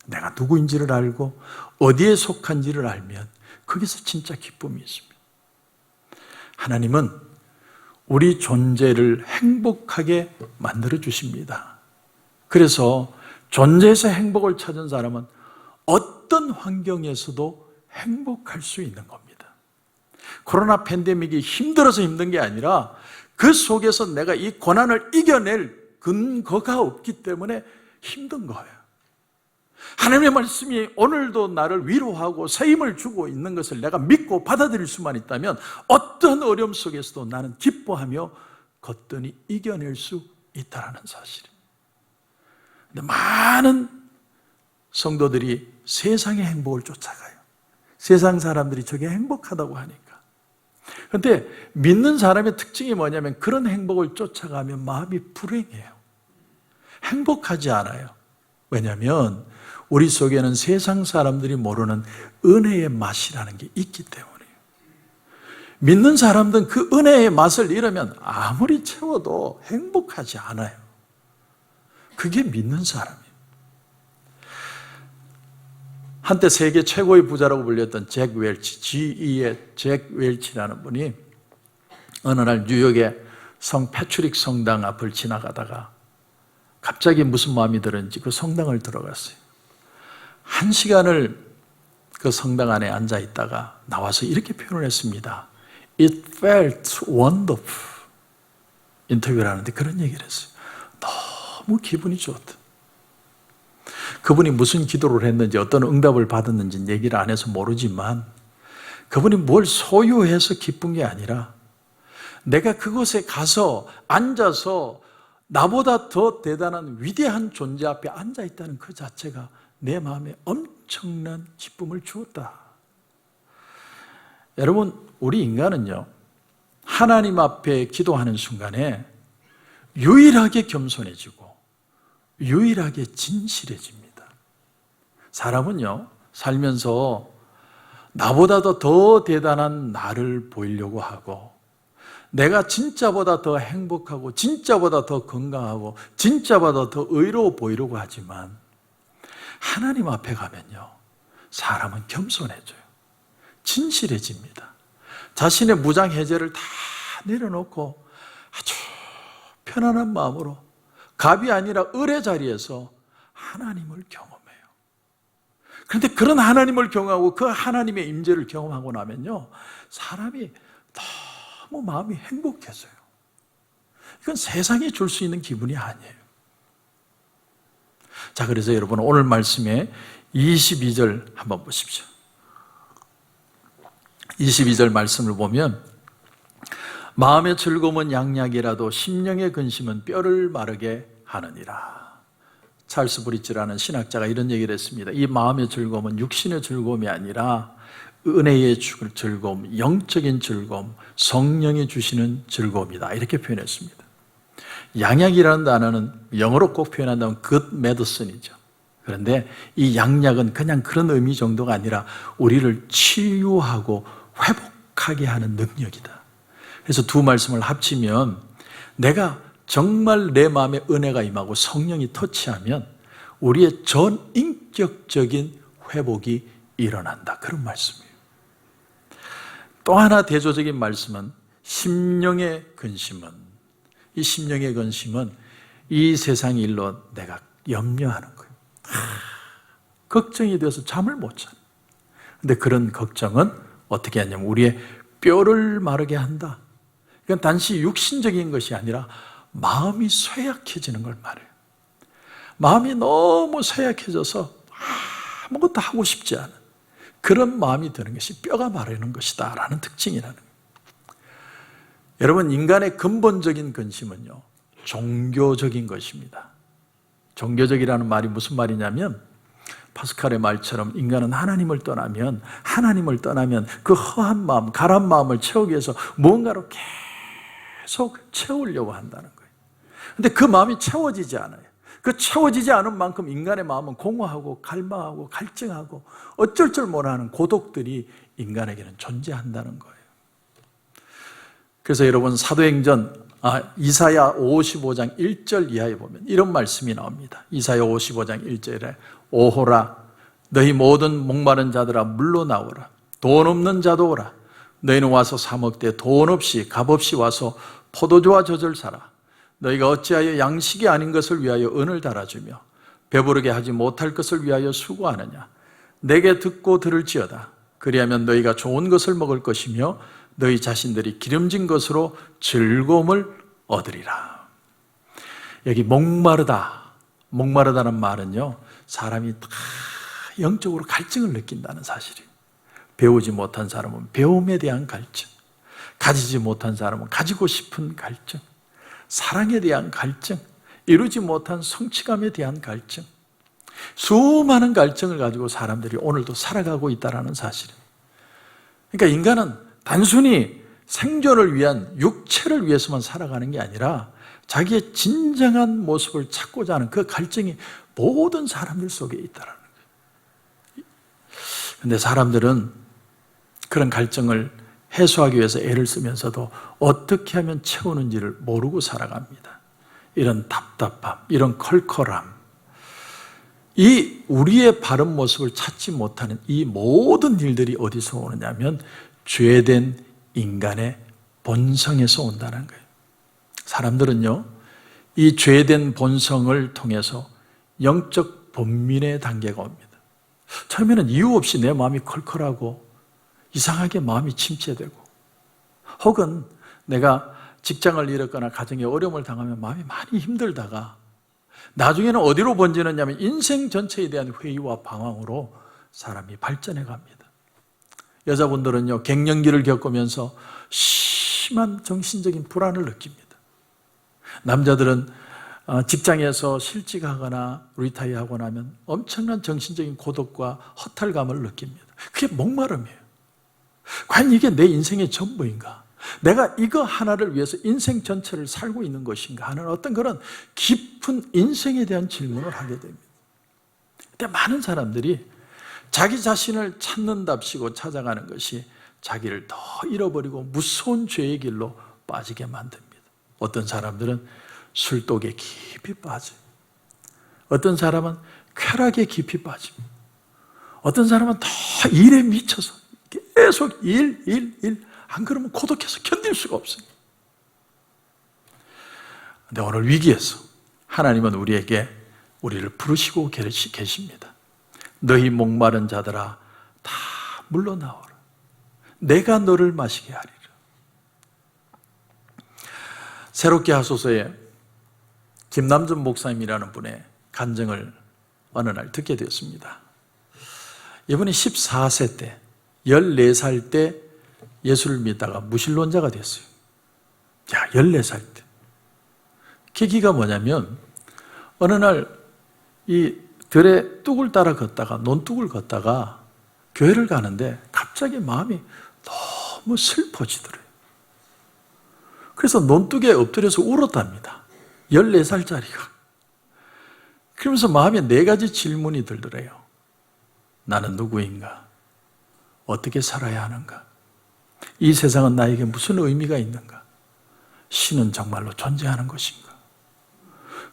내가 누구인지를 알고 어디에 속한지를 알면 거기서 진짜 기쁨이 있습니다. 하나님은 우리 존재를 행복하게 만들어 주십니다. 그래서 존재에서 행복을 찾은 사람은 어떤 환경에서도 행복할 수 있는 겁니다. 코로나 팬데믹이 힘들어서 힘든 게 아니라 그 속에서 내가 이 고난을 이겨낼 근거가 없기 때문에 힘든 거예요. 하나님의 말씀이 오늘도 나를 위로하고 새 힘을 주고 있는 것을 내가 믿고 받아들일 수만 있다면 어떤 어려움 속에서도 나는 기뻐하며 거뜬히 이겨낼 수 있다는 사실입니다. 근데 많은 성도들이 세상의 행복을 쫓아가요. 세상 사람들이 저게 행복하다고 하니까. 그런데 믿는 사람의 특징이 뭐냐면 그런 행복을 쫓아가면 마음이 불행해요. 행복하지 않아요. 왜냐하면 우리 속에는 세상 사람들이 모르는 은혜의 맛이라는 게 있기 때문이에요. 믿는 사람들은 그 은혜의 맛을 잃으면 아무리 채워도 행복하지 않아요. 그게 믿는 사람이에요. 한때 세계 최고의 부자라고 불렸던 잭 웰치, GE의 잭 웰치라는 분이 어느 날 뉴욕의 성 패트릭 성당 앞을 지나가다가 갑자기 무슨 마음이 들었는지 그 성당을 들어갔어요. 1시간을 그 성당 안에 앉아 있다가 나와서 이렇게 표현을 했습니다. It felt wonderful. 인터뷰를 하는데 그런 얘기를 했어요. 너무 기분이 좋다. 그분이 무슨 기도를 했는지 어떤 응답을 받았는지는 얘기를 안 해서 모르지만 그분이 뭘 소유해서 기쁜 게 아니라 내가 그곳에 가서 앉아서 나보다 더 대단한 위대한 존재 앞에 앉아 있다는 그 자체가 내 마음에 엄청난 기쁨을 주었다. 여러분, 우리 인간은요, 하나님 앞에 기도하는 순간에 유일하게 겸손해지고 유일하게 진실해집니다. 사람은요, 살면서 나보다도 더 대단한 나를 보이려고 하고 내가 진짜보다 더 행복하고 진짜보다 더 건강하고 진짜보다 더 의로워 보이려고 하지만 하나님 앞에 가면요, 사람은 겸손해져요. 진실해집니다. 자신의 무장해제를 다 내려놓고 아주 편안한 마음으로 갑이 아니라 을의 자리에서 하나님을 경험해요. 그런데 그런 하나님을 경험하고 그 하나님의 임재를 경험하고 나면요, 사람이 너무 마음이 행복해져요. 이건 세상이 줄 수 있는 기분이 아니에요. 자, 그래서 여러분 오늘 말씀에 22절 한번 보십시오. 22절 말씀을 보면 마음의 즐거움은 양약이라도 심령의 근심은 뼈를 마르게 하느니라. 찰스 브릿지라는 신학자가 이런 얘기를 했습니다. 이 마음의 즐거움은 육신의 즐거움이 아니라 은혜의 즐거움, 영적인 즐거움, 성령이 주시는 즐거움이다. 이렇게 표현했습니다. 양약이라는 단어는 영어로 꼭 표현한다면 good medicine이죠. 그런데 이 양약은 그냥 그런 의미 정도가 아니라 우리를 치유하고 회복하게 하는 능력이다. 그래서 두 말씀을 합치면 내가 정말 내 마음에 은혜가 임하고 성령이 터치하면 우리의 전인격적인 회복이 일어난다. 그런 말씀이에요. 또 하나 대조적인 말씀은 심령의 근심은, 이 심령의 근심은 이 세상 일로 내가 염려하는 거예요. 걱정이 되어서 잠을 못 자요. 그런데 그런 걱정은 어떻게 하냐면 우리의 뼈를 마르게 한다. 이건 단지 육신적인 것이 아니라 마음이 쇠약해지는 걸 말해요. 마음이 너무 쇠약해져서 아무것도 하고 싶지 않은 그런 마음이 드는 것이 뼈가 마르는 것이다 라는 특징이라는 거예요. 여러분, 인간의 근본적인 근심은요, 종교적인 것입니다. 종교적이라는 말이 무슨 말이냐면 파스칼의 말처럼 인간은 하나님을 떠나면 그 허한 마음, 가란 마음을 채우기 위해서 무언가로 계속 채우려고 한다는 거예요. 근데 그 마음이 채워지지 않아요. 그 채워지지 않은 만큼 인간의 마음은 공허하고 갈망하고 갈증하고 어쩔 줄 모르는 고독들이 인간에게는 존재한다는 거예요. 그래서 여러분 사도행전 이사야 55장 1절 이하에 보면 이런 말씀이 나옵니다. 이사야 55장 1절에 오호라 너희 모든 목마른 자들아 물러나오라 돈 없는 자도 오라 너희는 와서 사 먹되 돈 없이 값 없이 와서 포도주와 젖을 사라 너희가 어찌하여 양식이 아닌 것을 위하여 은을 달아주며 배부르게 하지 못할 것을 위하여 수고하느냐 내게 듣고 들을지어다 그리하면 너희가 좋은 것을 먹을 것이며 너희 자신들이 기름진 것으로 즐거움을 얻으리라. 여기 목마르다는 말은요 사람이 다 영적으로 갈증을 느낀다는 사실이에요. 배우지 못한 사람은 배움에 대한 갈증, 가지지 못한 사람은 가지고 싶은 갈증, 사랑에 대한 갈증, 이루지 못한 성취감에 대한 갈증, 수많은 갈증을 가지고 사람들이 오늘도 살아가고 있다는 사실이에요. 그러니까 인간은 단순히 생존을 위한 육체를 위해서만 살아가는 게 아니라 자기의 진정한 모습을 찾고자 하는 그 갈증이 모든 사람들 속에 있다는 거예요. 그런데 사람들은 그런 갈증을 해소하기 위해서 애를 쓰면서도 어떻게 하면 채우는지를 모르고 살아갑니다. 이런 답답함, 이런 컬컬함, 이 우리의 바른 모습을 찾지 못하는 이 모든 일들이 어디서 오느냐면 죄된 인간의 본성에서 온다는 거예요. 사람들은요, 이 죄된 본성을 통해서 영적 번민의 단계가 옵니다. 처음에는 이유 없이 내 마음이 컬컬하고 이상하게 마음이 침체되고 혹은 내가 직장을 잃었거나 가정에 어려움을 당하면 마음이 많이 힘들다가 나중에는 어디로 번지느냐면 인생 전체에 대한 회의와 방황으로 사람이 발전해 갑니다. 여자분들은요, 갱년기를 겪으면서 심한 정신적인 불안을 느낍니다. 남자들은 직장에서 실직하거나 리타이어하고 나면 엄청난 정신적인 고독과 허탈감을 느낍니다. 그게 목마름이에요. 과연 이게 내 인생의 전부인가? 내가 이거 하나를 위해서 인생 전체를 살고 있는 것인가 하는 어떤 그런 깊은 인생에 대한 질문을 하게 됩니다. 근데 많은 사람들이 자기 자신을 찾는답시고 찾아가는 것이 자기를 더 잃어버리고 무서운 죄의 길로 빠지게 만듭니다. 어떤 사람들은 술독에 깊이 빠져요. 어떤 사람은 쾌락에 깊이 빠집니다. 어떤 사람은 더 일에 미쳐서 계속 일. 안 그러면 고독해서 견딜 수가 없어요. 그런데 오늘 위기에서 하나님은 우리를 부르시고 계십니다. 너희 목마른 자들아 다 물러나오라. 내가 너를 마시게 하리라. 새롭게 하소서에 김남준 목사님이라는 분의 간증을 어느 날 듣게 되었습니다. 이분이 14세 때 14살 때 예수를 믿다가 무신론자가 됐어요. 야, 14살 때. 계기가 뭐냐면 어느 날 이 들에 뚝을 따라 걷다가 논뚝을 걷다가 교회를 가는데 갑자기 마음이 너무 슬퍼지더래요. 그래서 논뚝에 엎드려서 울었답니다. 14살짜리가. 그러면서 마음에 4가지 질문이 들더래요. 나는 누구인가? 어떻게 살아야 하는가? 이 세상은 나에게 무슨 의미가 있는가? 신은 정말로 존재하는 것인가?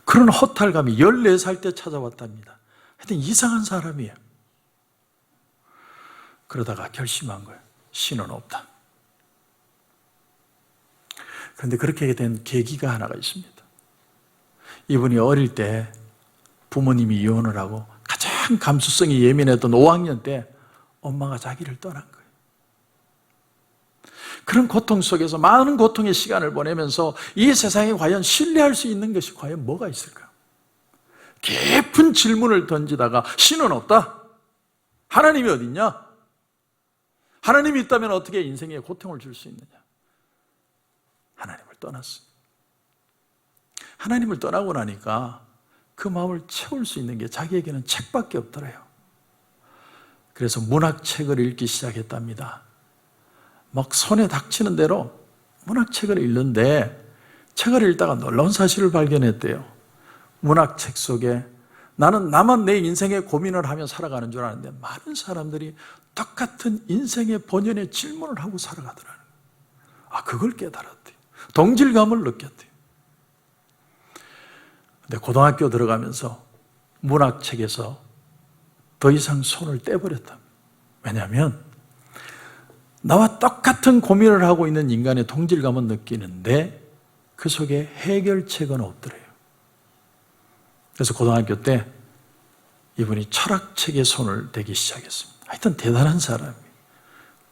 그런 허탈감이 14살 때 찾아왔답니다. 하여튼 이상한 사람이에요. 그러다가 결심한 거예요. 신은 없다. 그런데 그렇게 된 계기가 하나가 있습니다. 이분이 어릴 때 부모님이 이혼을 하고 가장 감수성이 예민했던 5학년 때 엄마가 자기를 떠난 거예요. 그런 고통 속에서 많은 고통의 시간을 보내면서 이 세상에 과연 신뢰할 수 있는 것이 과연 뭐가 있을까? 깊은 질문을 던지다가 신은 없다? 하나님이 어딨냐? 하나님이 있다면 어떻게 인생에 고통을 줄 수 있느냐? 하나님을 떠났어요. 하나님을 떠나고 나니까 그 마음을 채울 수 있는 게 자기에게는 책밖에 없더래요. 그래서 문학책을 읽기 시작했답니다. 막 손에 닥치는 대로 문학책을 읽는데 책을 읽다가 놀라운 사실을 발견했대요. 문학책 속에 나는 나만 내 인생에 고민을 하며 살아가는 줄 아는데 많은 사람들이 똑같은 인생의 본연의 질문을 하고 살아가더라는 거예요. 그걸 깨달았대요. 동질감을 느꼈대요. 근데 고등학교 들어가면서 문학책에서 더 이상 손을 떼버렸다. 왜냐하면 나와 똑같은 고민을 하고 있는 인간의 동질감은 느끼는데 그 속에 해결책은 없더래요. 그래서 고등학교 때 이분이 철학책에 손을 대기 시작했습니다. 하여튼 대단한 사람이에요.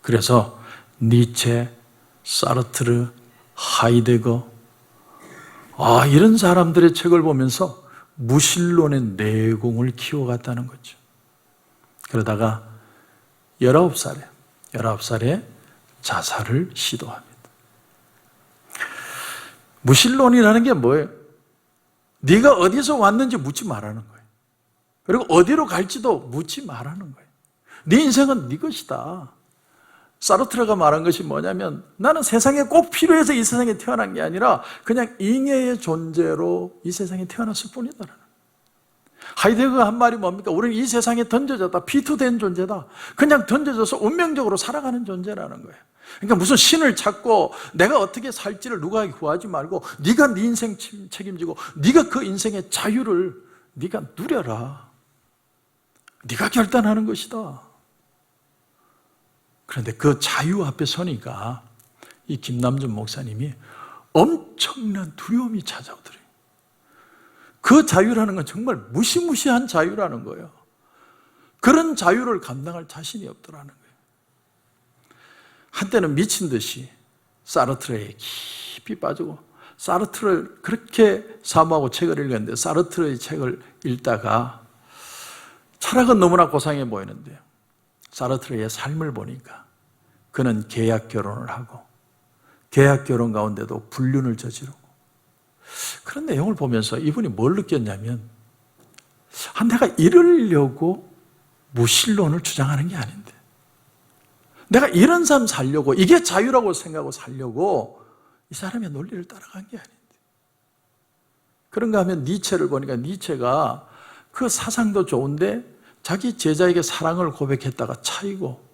그래서 니체, 사르트르, 하이데거 이런 사람들의 책을 보면서 무신론의 내공을 키워갔다는 거죠. 그러다가 19살에 자살을 시도합니다. 무신론이라는 게 뭐예요? 네가 어디서 왔는지 묻지 말라는 거예요. 그리고 어디로 갈지도 묻지 말라는 거예요. 네 인생은 네 것이다. 사르트르가 말한 것이 뭐냐면 나는 세상에 꼭 필요해서 이 세상에 태어난 게 아니라 그냥 잉여의 존재로 이 세상에 태어났을 뿐이다라는 거예요. 하이데거가 한 말이 뭡니까? 우리는 이 세상에 던져졌다. 피투된 존재다. 그냥 던져져서 운명적으로 살아가는 존재라는 거예요. 그러니까 무슨 신을 찾고 내가 어떻게 살지를 누구에게 구하지 말고 네가 네 인생 책임지고 네가 그 인생의 자유를 네가 누려라. 네가 결단하는 것이다. 그런데 그 자유 앞에 서니까 이 김남준 목사님이 엄청난 두려움이 찾아오더래요. 그 자유라는 건 정말 무시무시한 자유라는 거예요. 그런 자유를 감당할 자신이 없더라는 거예요. 한때는 미친 듯이 사르트르에 깊이 빠지고 사르트르를 그렇게 사모하고 책을 읽었는데 사르트르의 책을 읽다가 철학은 너무나 고상해 보이는데요. 사르트르의 삶을 보니까 그는 계약 결혼을 하고 계약 결혼 가운데도 불륜을 저지르고 그런 내용을 보면서 이분이 뭘 느꼈냐면 내가 이러려고 무신론을 주장하는 게 아닌데 내가 이런 삶 살려고 이게 자유라고 생각하고 살려고 이 사람의 논리를 따라간 게 아닌데 그런가 하면 니체를 보니까 니체가 그 사상도 좋은데 자기 제자에게 사랑을 고백했다가 차이고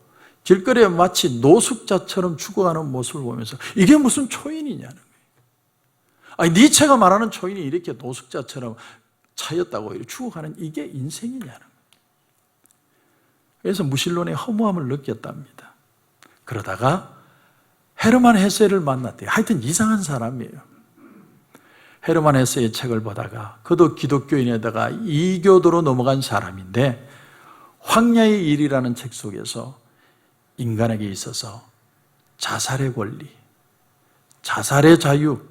길거리에 마치 노숙자처럼 죽어가는 모습을 보면서 이게 무슨 초인이냐는 거예요. 니체가 말하는 초인이 이렇게 노숙자처럼 차였다고 죽어가는 이게 인생이냐는 거예요. 그래서 무신론의 허무함을 느꼈답니다. 그러다가 헤르만 헤세를 만났대요. 하여튼 이상한 사람이에요. 헤르만 헤세의 책을 보다가 그도 기독교인에다가 이교도로 넘어간 사람인데 황야의 일이라는 책 속에서 인간에게 있어서 자살의 권리, 자살의 자유,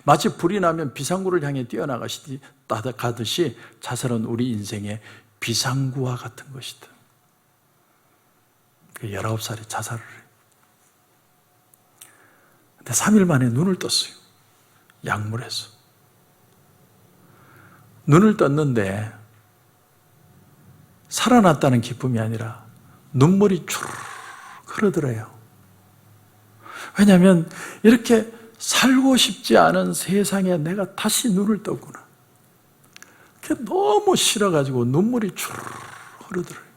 마치 불이 나면 비상구를 향해 뛰어나가듯이 자살은 우리 인생의 비상구와 같은 것이다. 19살에 자살을 해요. 근데 3일 만에 눈을 떴어요. 약물에서. 눈을 떴는데 살아났다는 기쁨이 아니라 눈물이 주르륵 흐르더래요. 왜냐하면 이렇게 살고 싶지 않은 세상에 내가 다시 눈을 떴구나. 그게 너무 싫어가지고 눈물이 주르륵 흐르더래요.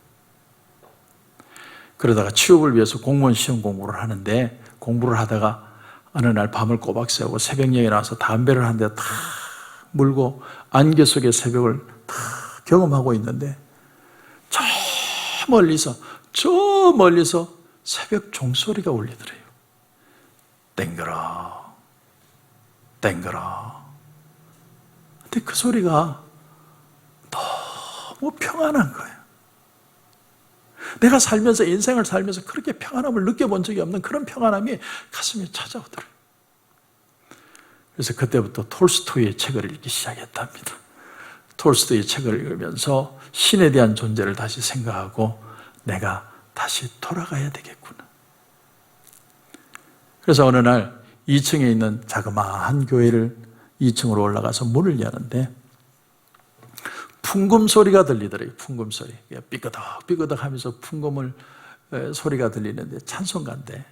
그러다가 취업을 위해서 공무원 시험 공부를 하는데 공부를 하다가 어느 날 밤을 꼬박 새우고 새벽녘에 나와서 담배를 한 대 탁 물고 안개 속의 새벽을 탁 경험하고 있는데 저 멀리서 새벽 종소리가 울리더래요. 땡그라 땡그라. 근데 그 소리가 너무 평안한 거예요. 내가 살면서 인생을 살면서 그렇게 평안함을 느껴본 적이 없는 그런 평안함이 가슴에 찾아오더래요. 그래서 그때부터 톨스토이의 책을 읽기 시작했답니다. 톨스토이의 책을 읽으면서 신에 대한 존재를 다시 생각하고 내가 다시 돌아가야 되겠구나. 그래서 어느 날 2층에 있는 자그마한 교회를 2층으로 올라가서 문을 여는데 풍금 소리가 들리더래요. 풍금 소리. 삐끄덕 삐끄덕 하면서 풍금을 소리가 들리는데 찬송가인데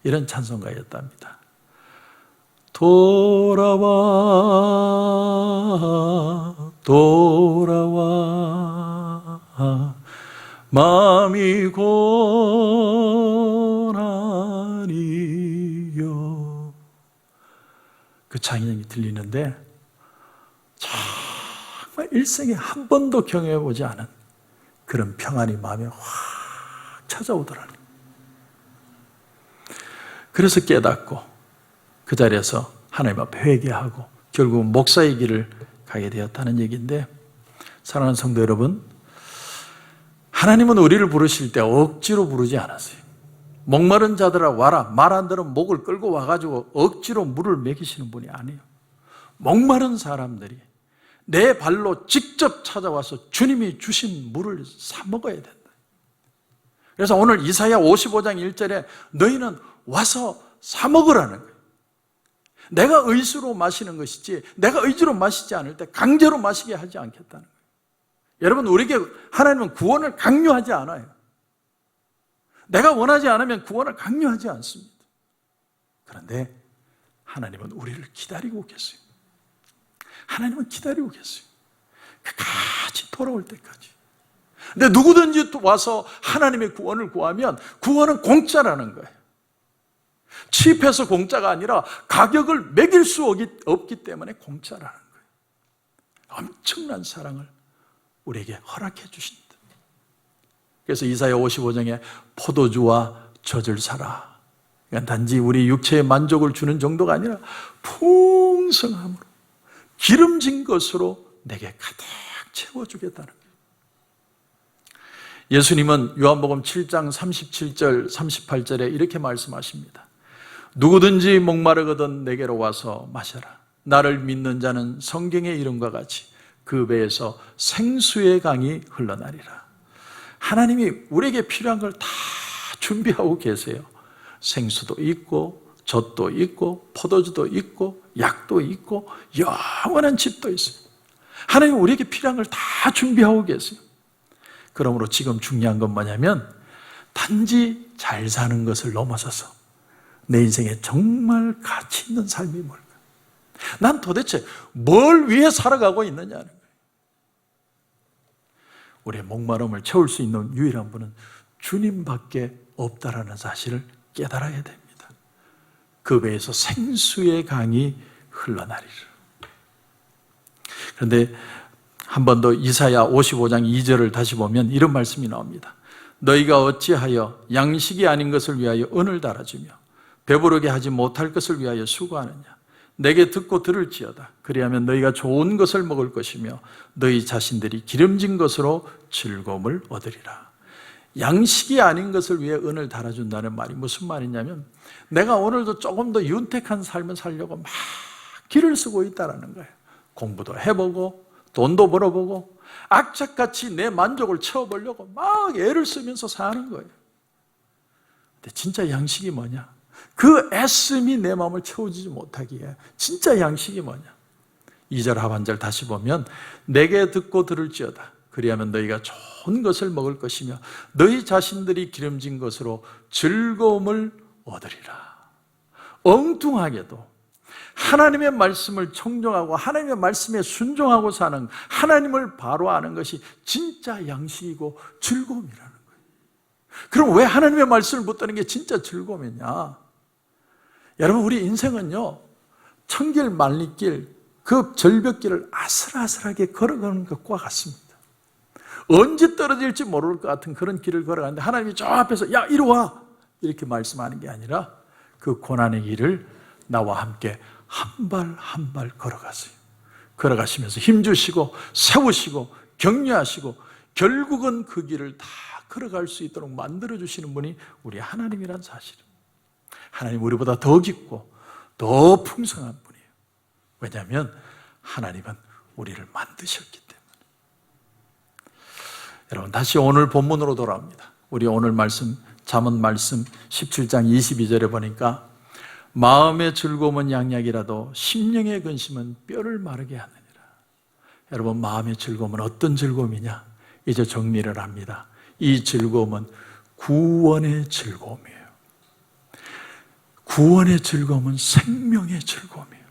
이런 찬송가였답니다. 돌아와 돌아와 마음이 고난이요. 그 찬양이 들리는데 정말 일생에 한 번도 경험해 보지 않은 그런 평안이 마음에 확 찾아오더라고요. 그래서 깨닫고 그 자리에서 하나님 앞에 회개하고 결국 목사의 길을 가게 되었다는 얘기인데, 사랑하는 성도 여러분, 하나님은 우리를 부르실 때 억지로 부르지 않았어요. 목마른 자들아 와라, 말 안 들으면 목을 끌고 와가지고 억지로 물을 먹이시는 분이 아니에요. 목마른 사람들이 내 발로 직접 찾아와서 주님이 주신 물을 사 먹어야 된다. 그래서 오늘 이사야 55장 1절에 너희는 와서 사 먹으라는 거예요. 내가 의수로 마시는 것이지 내가 의지로 마시지 않을 때 강제로 마시게 하지 않겠다는 거예요. 여러분, 우리에게 하나님은 구원을 강요하지 않아요. 내가 원하지 않으면 구원을 강요하지 않습니다. 그런데 하나님은 우리를 기다리고 계세요. 하나님은 기다리고 계세요. 끝까지 돌아올 때까지. 근데 누구든지 와서 하나님의 구원을 구하면 구원은 공짜라는 거예요. 칩해서 공짜가 아니라 가격을 매길 수 없기 때문에 공짜라는 거예요. 엄청난 사랑을 우리에게 허락해 주신다. 그래서 이사야 55장에 포도주와 젖을 사라. 그러니까 단지 우리 육체의 만족을 주는 정도가 아니라 풍성함으로 기름진 것으로 내게 가득 채워주겠다는 거예요. 예수님은 요한복음 7장 37절 38절에 이렇게 말씀하십니다. 누구든지 목마르거든 내게로 와서 마셔라. 나를 믿는 자는 성경의 이름과 같이 그 배에서 생수의 강이 흘러나리라. 하나님이 우리에게 필요한 걸 다 준비하고 계세요. 생수도 있고 젖도 있고 포도주도 있고 약도 있고 영원한 집도 있어요. 하나님이 우리에게 필요한 걸 다 준비하고 계세요. 그러므로 지금 중요한 건 뭐냐면 단지 잘 사는 것을 넘어서서 내 인생에 정말 가치 있는 삶이 뭘까? 난 도대체 뭘 위해 살아가고 있느냐는 거예요. 우리의 목마름을 채울 수 있는 유일한 분은 주님밖에 없다라는 사실을 깨달아야 됩니다. 그 배에서 생수의 강이 흘러나리라. 그런데 한 번 더 이사야 55장 2절을 다시 보면 이런 말씀이 나옵니다. 너희가 어찌하여 양식이 아닌 것을 위하여 은을 달아주며 배부르게 하지 못할 것을 위하여 수고하느냐. 내게 듣고 들을지어다. 그리하면 너희가 좋은 것을 먹을 것이며 너희 자신들이 기름진 것으로 즐거움을 얻으리라. 양식이 아닌 것을 위해 은을 달아준다는 말이 무슨 말이냐면 내가 오늘도 조금 더 윤택한 삶을 살려고 막 길을 쓰고 있다는 거예요. 공부도 해보고 돈도 벌어보고 악착같이 내 만족을 채워보려고 막 애를 쓰면서 사는 거예요. 근데 진짜 양식이 뭐냐? 그 애씀이 내 마음을 채워주지 못하기에 진짜 양식이 뭐냐? 2절 하반절 다시 보면 내게 듣고 들을지어다. 그리하면 너희가 좋은 것을 먹을 것이며 너희 자신들이 기름진 것으로 즐거움을 얻으리라. 엉뚱하게도 하나님의 말씀을 청종하고 하나님의 말씀에 순종하고 사는 하나님을 바로 아는 것이 진짜 양식이고 즐거움이라는 거예요. 그럼 왜 하나님의 말씀을 붙드는 게 진짜 즐거움이냐? 여러분, 우리 인생은요, 천길 만리길, 그 절벽길을 아슬아슬하게 걸어가는 것과 같습니다. 언제 떨어질지 모를 것 같은 그런 길을 걸어가는데 하나님이 저 앞에서 야 이리 와 이렇게 말씀하는 게 아니라 그 고난의 길을 나와 함께 한 발 한 발 걸어가세요. 걸어가시면서 힘주시고 세우시고 격려하시고 결국은 그 길을 다 걸어갈 수 있도록 만들어주시는 분이 우리 하나님이란 사실입니다. 하나님 우리보다 더 깊고 더 풍성한 분이에요. 왜냐하면 하나님은 우리를 만드셨기 때문에. 여러분, 다시 오늘 본문으로 돌아옵니다. 우리 오늘 말씀, 잠언 말씀 17장 22절에 보니까 마음의 즐거움은 양약이라도 심령의 근심은 뼈를 마르게 하느니라. 여러분, 마음의 즐거움은 어떤 즐거움이냐? 이제 정리를 합니다. 이 즐거움은 구원의 즐거움이에요. 구원의 즐거움은 생명의 즐거움이에요.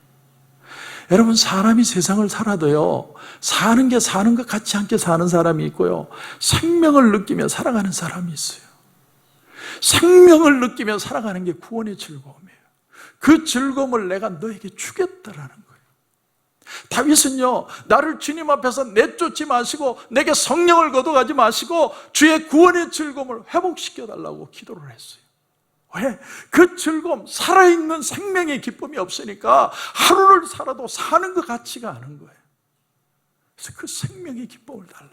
여러분, 사람이 세상을 살아도요, 사는 게 사는 것 같지 않게 사는 사람이 있고요, 생명을 느끼며 살아가는 사람이 있어요. 생명을 느끼며 살아가는 게 구원의 즐거움이에요. 그 즐거움을 내가 너에게 주겠다라는 거예요. 다윗은요, 나를 주님 앞에서 내쫓지 마시고 내게 성령을 거둬가지 마시고 주의 구원의 즐거움을 회복시켜 달라고 기도를 했어요. 왜? 그 즐거움, 살아있는 생명의 기쁨이 없으니까 하루를 살아도 사는 것 같지가 않은 거예요. 그래서 그 생명의 기쁨을 달라.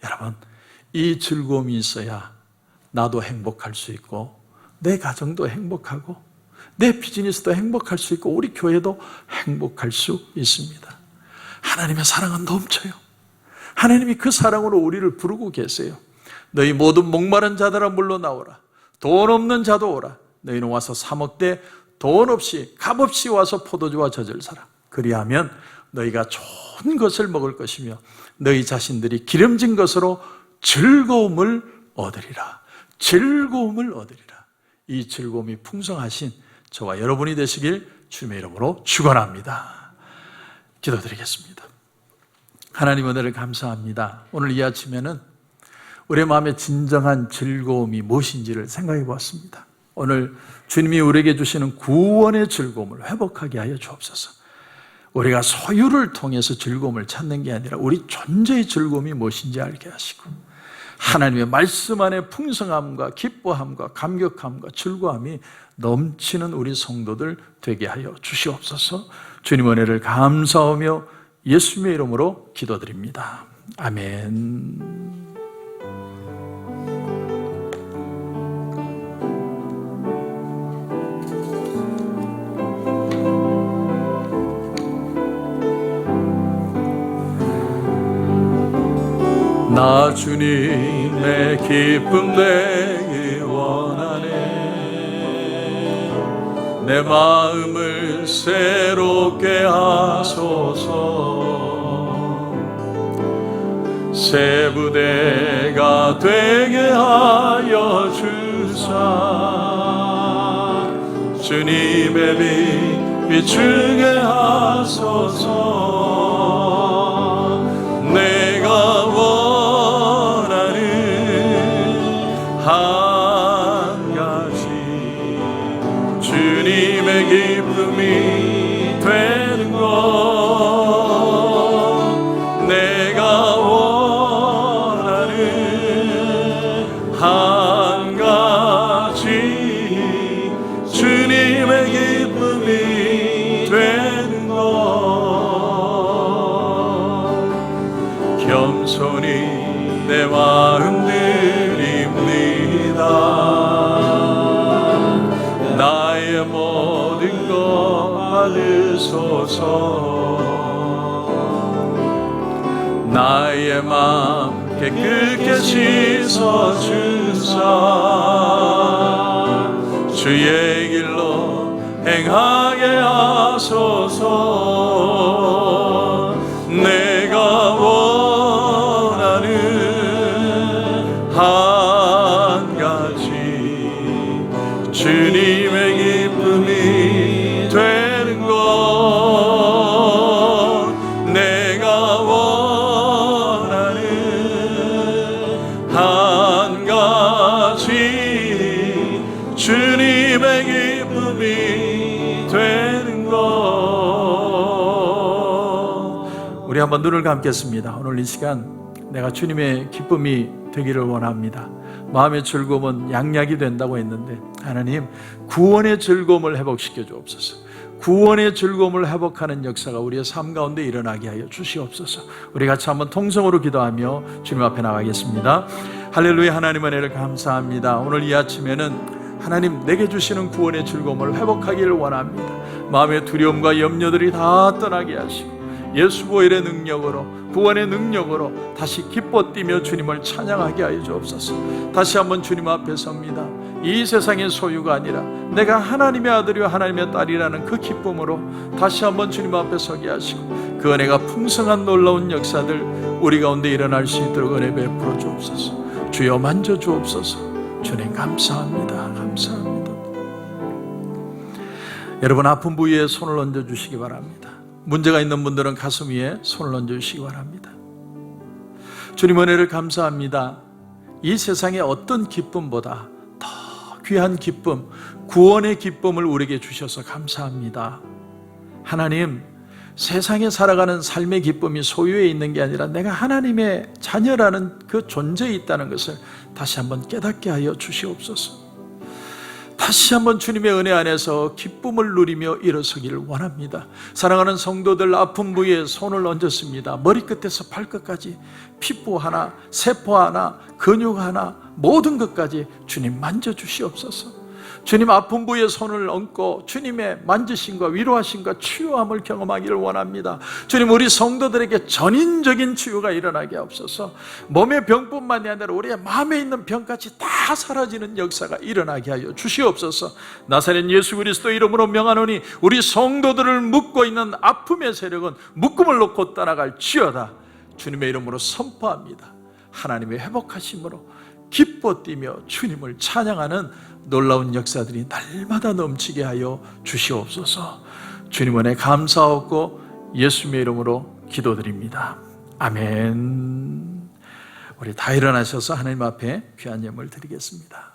여러분, 이 즐거움이 있어야 나도 행복할 수 있고 내 가정도 행복하고 내 비즈니스도 행복할 수 있고 우리 교회도 행복할 수 있습니다. 하나님의 사랑은 넘쳐요. 하나님이 그 사랑으로 우리를 부르고 계세요. 너희 모든 목마른 자들아 물러나오라. 돈 없는 자도 오라. 너희는 와서 사 먹되 돈 없이 값없이 와서 포도주와 젖을 사라. 그리하면 너희가 좋은 것을 먹을 것이며 너희 자신들이 기름진 것으로 즐거움을 얻으리라. 즐거움을 얻으리라. 이 즐거움이 풍성하신 저와 여러분이 되시길 주님의 이름으로 축원합니다. 기도드리겠습니다. 하나님, 은혜를 감사합니다. 오늘 이 아침에는 우리의 마음의 진정한 즐거움이 무엇인지를 생각해 보았습니다. 오늘 주님이 우리에게 주시는 구원의 즐거움을 회복하게 하여 주옵소서. 우리가 소유를 통해서 즐거움을 찾는 게 아니라 우리 존재의 즐거움이 무엇인지 알게 하시고 하나님의 말씀 안에 풍성함과 기뻐함과 감격함과 즐거움이 넘치는 우리 성도들 되게 하여 주시옵소서. 주님 은혜를 감사하며 예수님의 이름으로 기도드립니다. 아멘. 나 주님의 기쁨 되기 원하네. 내 마음을 새롭게 하소서. 새 부대가 되게 하여 주사. 주님의 빛 비추게 하소서. 내가 원하는 한 가지 주님의 기쁨이 되는 것. 내가 원하는 한 가지 주님의 기쁨이 되는 것. 겸손히 내 마음 드립니다. 나의 모든 것 받으소서. 나의 마음 깨끗게 씻어주사. 주의 길로 행하게 하소서. 내가 원하는 한 가지 주님의 기쁨이 되는 것. 내가 원하는 한 가지 주님의 기쁨이 되는 것. 우리 한번 눈을 감겠습니다. 오늘 이 시간 내가 주님의 기쁨이 되기를 원합니다. 마음의 즐거움은 양약이 된다고 했는데 하나님, 구원의 즐거움을 회복시켜 주옵소서. 구원의 즐거움을 회복하는 역사가 우리의 삶 가운데 일어나게 하여 주시옵소서. 우리 같이 한번 통성으로 기도하며 주님 앞에 나가겠습니다. 할렐루야. 하나님 은혜를 감사합니다. 오늘 이 아침에는 하나님, 내게 주시는 구원의 즐거움을 회복하기를 원합니다. 마음의 두려움과 염려들이 다 떠나게 하시고 예수 보혈의 능력으로, 구원의 능력으로 다시 기뻐 뛰며 주님을 찬양하게 하여 주옵소서. 다시 한번 주님 앞에 섭니다. 이 세상의 소유가 아니라 내가 하나님의 아들이와 하나님의 딸이라는 그 기쁨으로 다시 한번 주님 앞에 서게 하시고 그 은혜가 풍성한 놀라운 역사들 우리 가운데 일어날 수 있도록 은혜 베풀어 주옵소서. 주여 만져 주옵소서. 주님 감사합니다. 감사합니다. 여러분, 아픈 부위에 손을 얹어 주시기 바랍니다. 문제가 있는 분들은 가슴 위에 손을 얹어 주시기 바랍니다. 주님 은혜를 감사합니다. 이 세상의 어떤 기쁨보다 더 귀한 기쁨, 구원의 기쁨을 우리에게 주셔서 감사합니다. 하나님, 세상에 살아가는 삶의 기쁨이 소유에 있는 게 아니라 내가 하나님의 자녀라는 그 존재에 있다는 것을 다시 한번 깨닫게 하여 주시옵소서. 다시 한번 주님의 은혜 안에서 기쁨을 누리며 일어서기를 원합니다. 사랑하는 성도들, 아픈 부위에 손을 얹었습니다. 머리끝에서 발끝까지 피부 하나, 세포 하나, 근육 하나, 모든 것까지 주님 만져주시옵소서. 주님 아픈 부위에 손을 얹고 주님의 만지심과 위로하심과 치유함을 경험하기를 원합니다. 주님, 우리 성도들에게 전인적인 치유가 일어나게 하옵소서. 몸의 병뿐만이 아니라 우리의 마음에 있는 병까지 다 사라지는 역사가 일어나게 하여 주시옵소서. 나사렛 예수 그리스도 이름으로 명하노니 우리 성도들을 묶고 있는 아픔의 세력은 묶음을 놓고 떠나갈지어다. 주님의 이름으로 선포합니다. 하나님의 회복하심으로 기뻐 뛰며 주님을 찬양하는 놀라운 역사들이 날마다 넘치게 하여 주시옵소서. 주님 은혜 감사하고 예수님의 이름으로 기도드립니다. 아멘. 우리 다 일어나셔서 하나님 앞에 귀한 예물 드리겠습니다.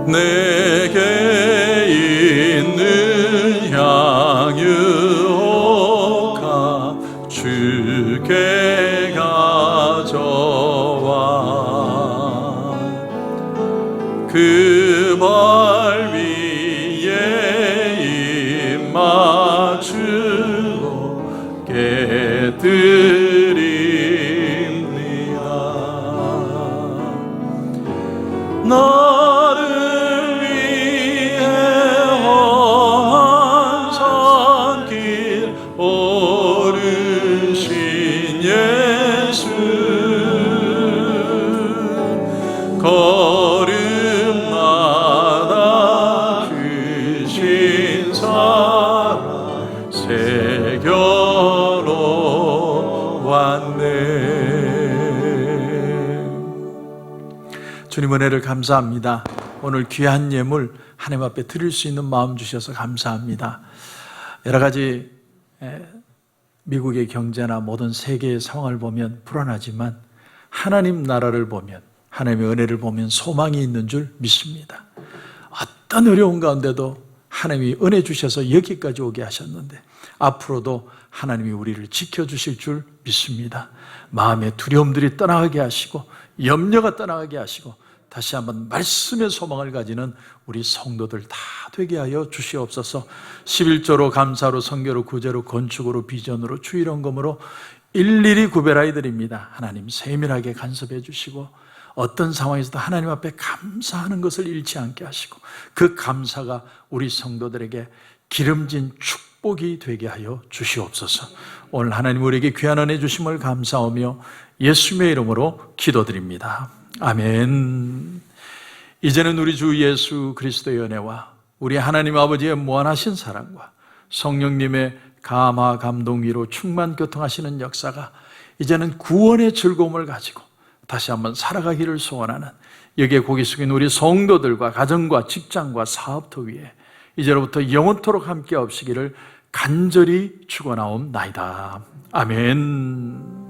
내게 있는 향유가 주께 가져와 그 발 위에 입 맞추고 깨드립니다. 나를 위해 험한 산길 오르신 예수, 걸음마다 주신 사랑 새겨로 왔네. 주님 은혜를 감사합니다. 오늘 귀한 예물 하나님 앞에 드릴 수 있는 마음 주셔서 감사합니다. 여러 가지 미국의 경제나 모든 세계의 상황을 보면 불안하지만 하나님 나라를 보면, 하나님의 은혜를 보면 소망이 있는 줄 믿습니다. 어떤 어려운 가운데도 하나님이 은혜 주셔서 여기까지 오게 하셨는데 앞으로도 하나님이 우리를 지켜주실 줄 믿습니다. 마음의 두려움들이 떠나가게 하시고 염려가 떠나가게 하시고 다시 한번 말씀의 소망을 가지는 우리 성도들 다 되게 하여 주시옵소서. 11조로 감사로 선교로 구제로 건축으로 비전으로 주일원금으로 일일이 구별하여 드립니다. 하나님 세밀하게 간섭해 주시고 어떤 상황에서도 하나님 앞에 감사하는 것을 잃지 않게 하시고 그 감사가 우리 성도들에게 기름진 축복이 되게 하여 주시옵소서. 오늘 하나님 우리에게 귀한 은혜 주심을 감사하며 예수님의 이름으로 기도드립니다. 아멘. 이제는 우리 주 예수 그리스도의 은혜와 우리 하나님 아버지의 무한하신 사랑과 성령님의 감화 감동 위로 충만 교통하시는 역사가 이제는 구원의 즐거움을 가지고 다시 한번 살아가기를 소원하는 여기에 고개 숙인 우리 성도들과 가정과 직장과 사업터 위에 이제로부터 영원토록 함께 없으기를 간절히 축원하옵나이다. 아멘.